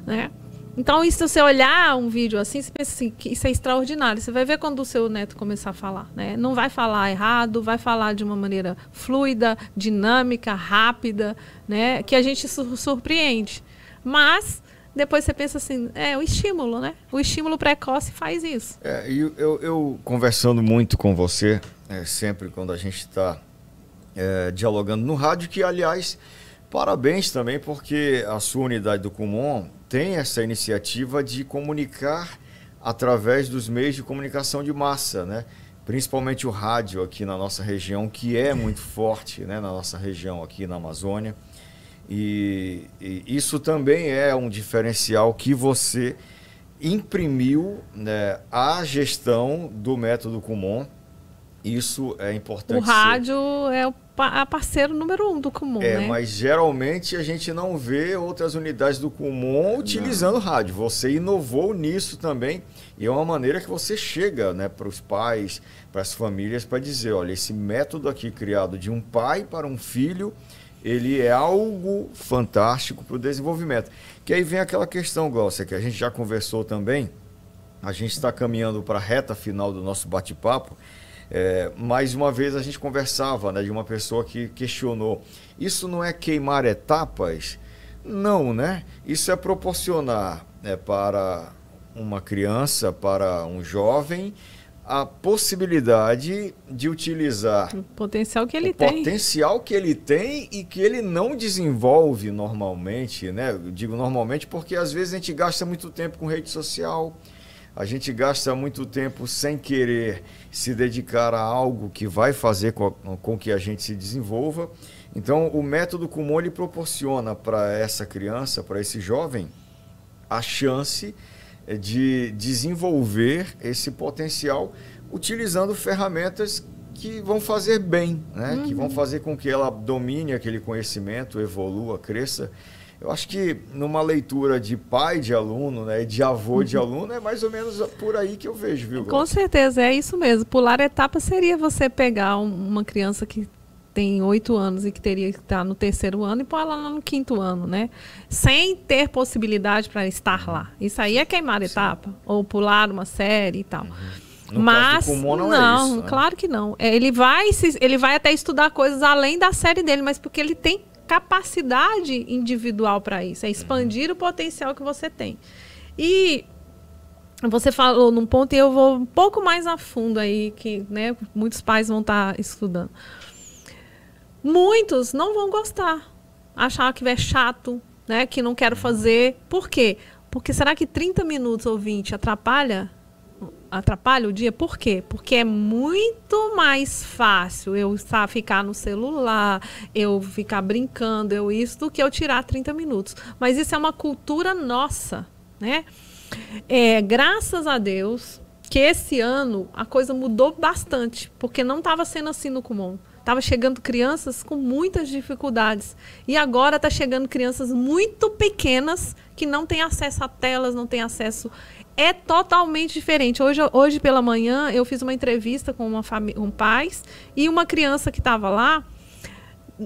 né? Então, se você olhar um vídeo assim, você pensa assim, que isso é extraordinário. Você vai ver quando o seu neto começar a falar, né? Não vai falar errado, vai falar de uma maneira fluida, dinâmica, rápida, né? Que a gente surpreende. Mas depois você pensa assim, o estímulo, né? O estímulo precoce faz isso. Eu conversando muito com você, sempre quando a gente está dialogando no rádio, que, aliás, parabéns também, porque a sua unidade do Kumon tem essa iniciativa de comunicar através dos meios de comunicação de massa, né? Principalmente o rádio aqui na nossa região, que é muito forte, né? Na nossa região aqui na Amazônia. E isso também é um diferencial que você imprimiu, né, à gestão do método Kumon, Isso é importante. O rádio é o parceiro número 1 do Kumon, né? Mas geralmente a gente não vê outras unidades do Kumon utilizando rádio. Você inovou nisso também e é uma maneira que você chega, né, para os pais, para as famílias, para dizer, olha, esse método aqui criado de um pai para um filho, ele é algo fantástico para o desenvolvimento. Que aí vem aquela questão, Glaucia, que a gente já conversou também, a gente está caminhando para a reta final do nosso bate-papo. Mais uma vez a gente conversava, né, de uma pessoa que questionou, isso não é queimar etapas? Não, né? Isso é proporcionar, para uma criança, para um jovem, a possibilidade de utilizar o potencial que ele tem e que ele não desenvolve normalmente, né? Eu digo normalmente porque às vezes a gente gasta muito tempo com rede social, a gente gasta muito tempo sem querer se dedicar a algo que vai fazer com que a gente se desenvolva. Então, o método Kumon, ele proporciona para essa criança, para esse jovem, a chance de desenvolver esse potencial utilizando ferramentas que vão fazer bem, né? Que vão fazer com que ela domine aquele conhecimento, evolua, cresça. Eu acho que numa leitura de pai de aluno, né, de avô de aluno, é mais ou menos por aí que eu vejo, viu? Com certeza, é isso mesmo. Pular etapa seria você pegar uma criança que tem 8 anos e que teria que estar no 3º ano e pôr ela lá no 5º ano, né? Sem ter possibilidade para estar lá. Isso aí é queimar etapa, ou pular uma série e tal. Mas não é isso, né? Claro que não. Ele vai até estudar coisas além da série dele, mas porque ele tem capacidade individual para isso, é expandir o potencial que você tem. E você falou num ponto, e eu vou um pouco mais a fundo aí, que, né, muitos pais vão estar estudando. Muitos não vão gostar, achar que é chato, né, que não quero fazer. Por quê? Porque será que 30 minutos ou 20 atrapalha o dia? Por quê? Porque é muito mais fácil eu ficar no celular, eu ficar brincando, do que eu tirar 30 minutos. Mas isso é uma cultura nossa, né? Graças a Deus que esse ano a coisa mudou bastante, porque não estava sendo assim no Kumon. Estava chegando crianças com muitas dificuldades. E agora está chegando crianças muito pequenas que não têm acesso a telas, não têm acesso. É totalmente diferente. Hoje pela manhã eu fiz uma entrevista com pais e uma criança que estava lá.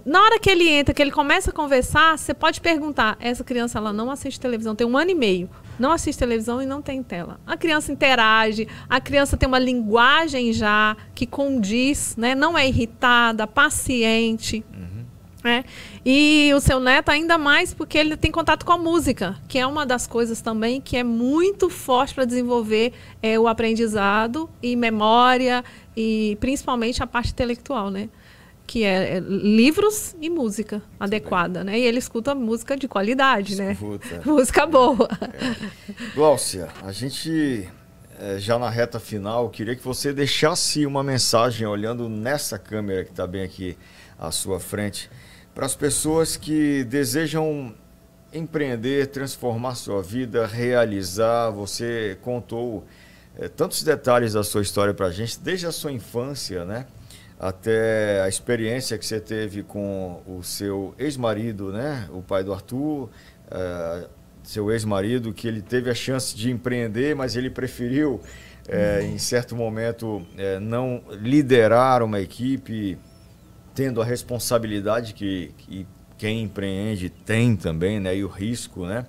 Na hora que ele entra, que ele começa a conversar, você pode perguntar, essa criança ela não assiste televisão, tem 1 ano e meio, não assiste televisão e não tem tela. A criança interage, a criança tem uma linguagem já que condiz, né? Não é irritada, paciente. Né? E o seu neto ainda mais porque ele tem contato com a música, que é uma das coisas também que é muito forte para desenvolver o aprendizado e memória e principalmente a parte intelectual, né? Que é livros e música adequada, né? E ele escuta música de qualidade, né? Música boa. Glaucia, a gente já na reta final, queria que você deixasse uma mensagem olhando nessa câmera que está bem aqui à sua frente, para as pessoas que desejam empreender, transformar sua vida, realizar. Você contou tantos detalhes da sua história para a gente, desde a sua infância, né? Até a experiência que você teve com o seu ex-marido, né? O pai do Arthur, seu ex-marido, que ele teve a chance de empreender, mas ele preferiu, em certo momento, não liderar uma equipe, tendo a responsabilidade que quem empreende tem também, né? E o risco, né?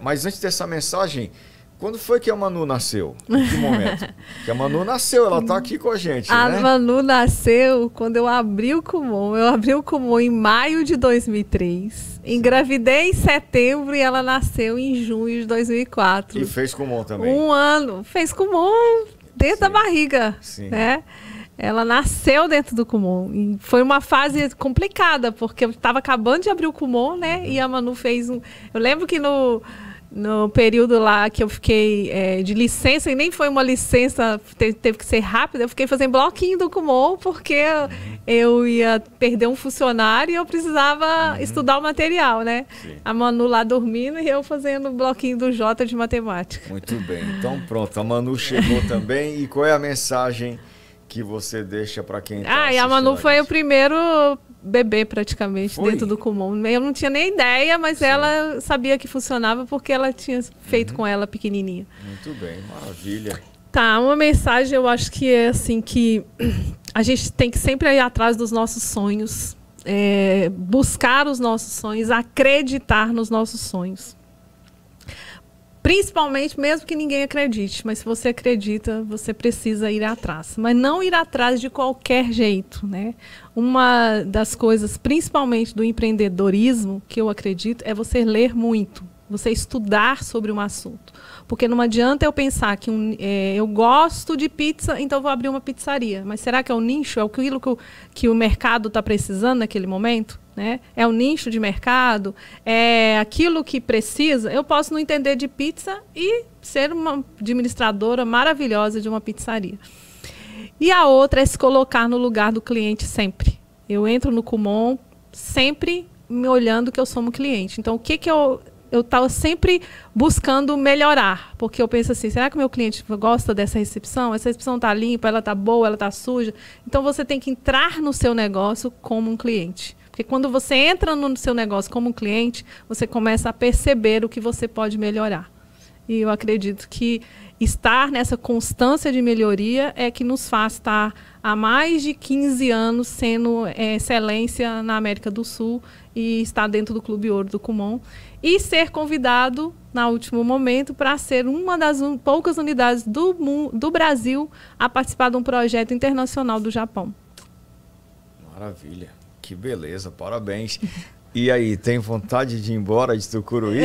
Mas antes dessa mensagem, quando foi que a Manu nasceu? Em que momento? Que a Manu nasceu, ela está aqui com a gente, né? A Manu nasceu quando eu abri o Kumon. Eu abri o Kumon em maio de 2003. Engravidei em setembro e ela nasceu em junho de 2004. E fez Kumon também? 1 ano. Fez Kumon dentro da barriga, né? Ela nasceu dentro do Kumon. E foi uma fase complicada, porque eu estava acabando de abrir o Kumon, né? E a Manu fez um... Eu lembro que no período lá que eu fiquei de licença, e nem foi uma licença, teve que ser rápida, eu fiquei fazendo bloquinho do Kumon, porque eu ia perder um funcionário e eu precisava estudar o material, né? A Manu lá dormindo e eu fazendo bloquinho do J de matemática. Muito bem, então pronto, a Manu chegou também. E qual é a mensagem que você deixa para quem tá e a Manu foi o primeiro bebê praticamente dentro do Kumon. Eu não tinha nem ideia, mas ela sabia que funcionava porque ela tinha feito com ela pequenininha. Muito bem, maravilha. Tá, uma mensagem eu acho que é assim, que a gente tem que sempre ir atrás dos nossos sonhos, buscar os nossos sonhos, acreditar nos nossos sonhos. Principalmente, mesmo que ninguém acredite, mas se você acredita, você precisa ir atrás. Mas não ir atrás de qualquer jeito, né? Uma das coisas, principalmente do empreendedorismo, que eu acredito, é você ler muito, você estudar sobre um assunto. Porque não adianta eu pensar que eu gosto de pizza, então vou abrir uma pizzaria. Mas será que é o nicho? É aquilo que o mercado está precisando naquele momento? Né? É o nicho de mercado? É aquilo que precisa? Eu posso não entender de pizza e ser uma administradora maravilhosa de uma pizzaria. E a outra é se colocar no lugar do cliente sempre. Eu entro no Kumon sempre me olhando que eu sou um cliente. Então, o que eu estava sempre buscando melhorar, porque eu penso assim, será que o meu cliente gosta dessa recepção? Essa recepção está limpa, ela está boa, ela está suja? Então, você tem que entrar no seu negócio como um cliente. Porque quando você entra no seu negócio como um cliente, você começa a perceber o que você pode melhorar. E eu acredito que estar nessa constância de melhoria é que nos faz estar há mais de 15 anos sendo excelência na América do Sul e estar dentro do Clube Ouro do Kumon. E ser convidado, no último momento, para ser uma das poucas unidades do Brasil a participar de um projeto internacional do Japão. Maravilha. Que beleza, parabéns. E aí, tem vontade de ir embora de Tucuruí?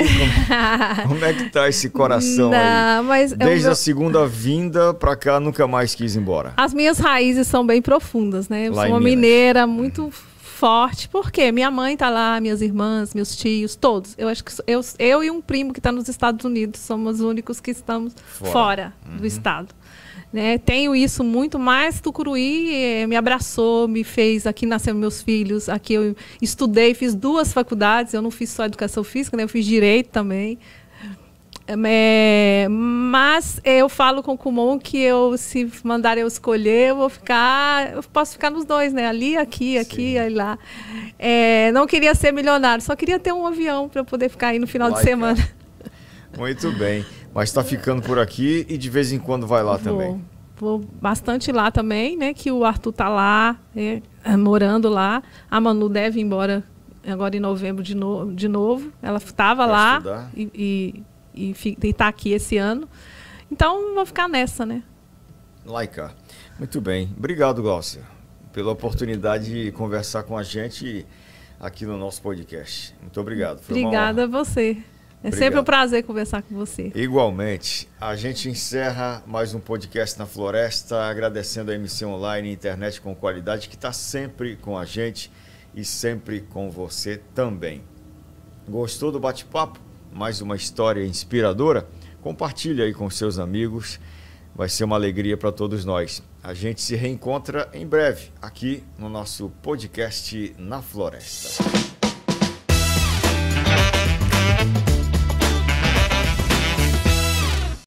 Como é que tá esse coração aí? Mas desde a segunda vinda para cá, nunca mais quis ir embora. As minhas raízes são bem profundas, né? Eu sou uma mineira muito forte. Por quê? Minha mãe tá lá, minhas irmãs, meus tios, todos. Eu acho que eu e um primo que está nos Estados Unidos somos os únicos que estamos fora do estado. Né, tenho isso muito, mas Tucuruí me abraçou, me fez, aqui nasceram meus filhos, aqui eu estudei, fiz 2 faculdades, eu não fiz só educação física, né, eu fiz direito também. Mas eu falo com o Kumon que se mandar eu escolher, eu posso ficar nos dois, né? Ali, aqui, aí lá. Não queria ser milionário, só queria ter um avião para poder ficar aí no final de semana. Muito bem. Mas está ficando por aqui e de vez em quando vai lá também. Vou bastante lá também, né? Que o Arthur tá lá, morando lá. A Manu deve ir embora agora em novembro de novo. Ela estava lá e está aqui esse ano. Então, vou ficar nessa, né? Laica. Muito bem. Obrigado, Glaucia, pela oportunidade de conversar com a gente aqui no nosso podcast. Muito obrigado. Foi Obrigada a você. Obrigado. Sempre um prazer conversar com você. Igualmente. A gente encerra mais um podcast na Floresta, agradecendo a MC Online Internet com Qualidade, que está sempre com a gente e sempre com você também. Gostou do bate-papo? Mais uma história inspiradora? Compartilhe aí com seus amigos. Vai ser uma alegria para todos nós. A gente se reencontra em breve aqui no nosso podcast na Floresta.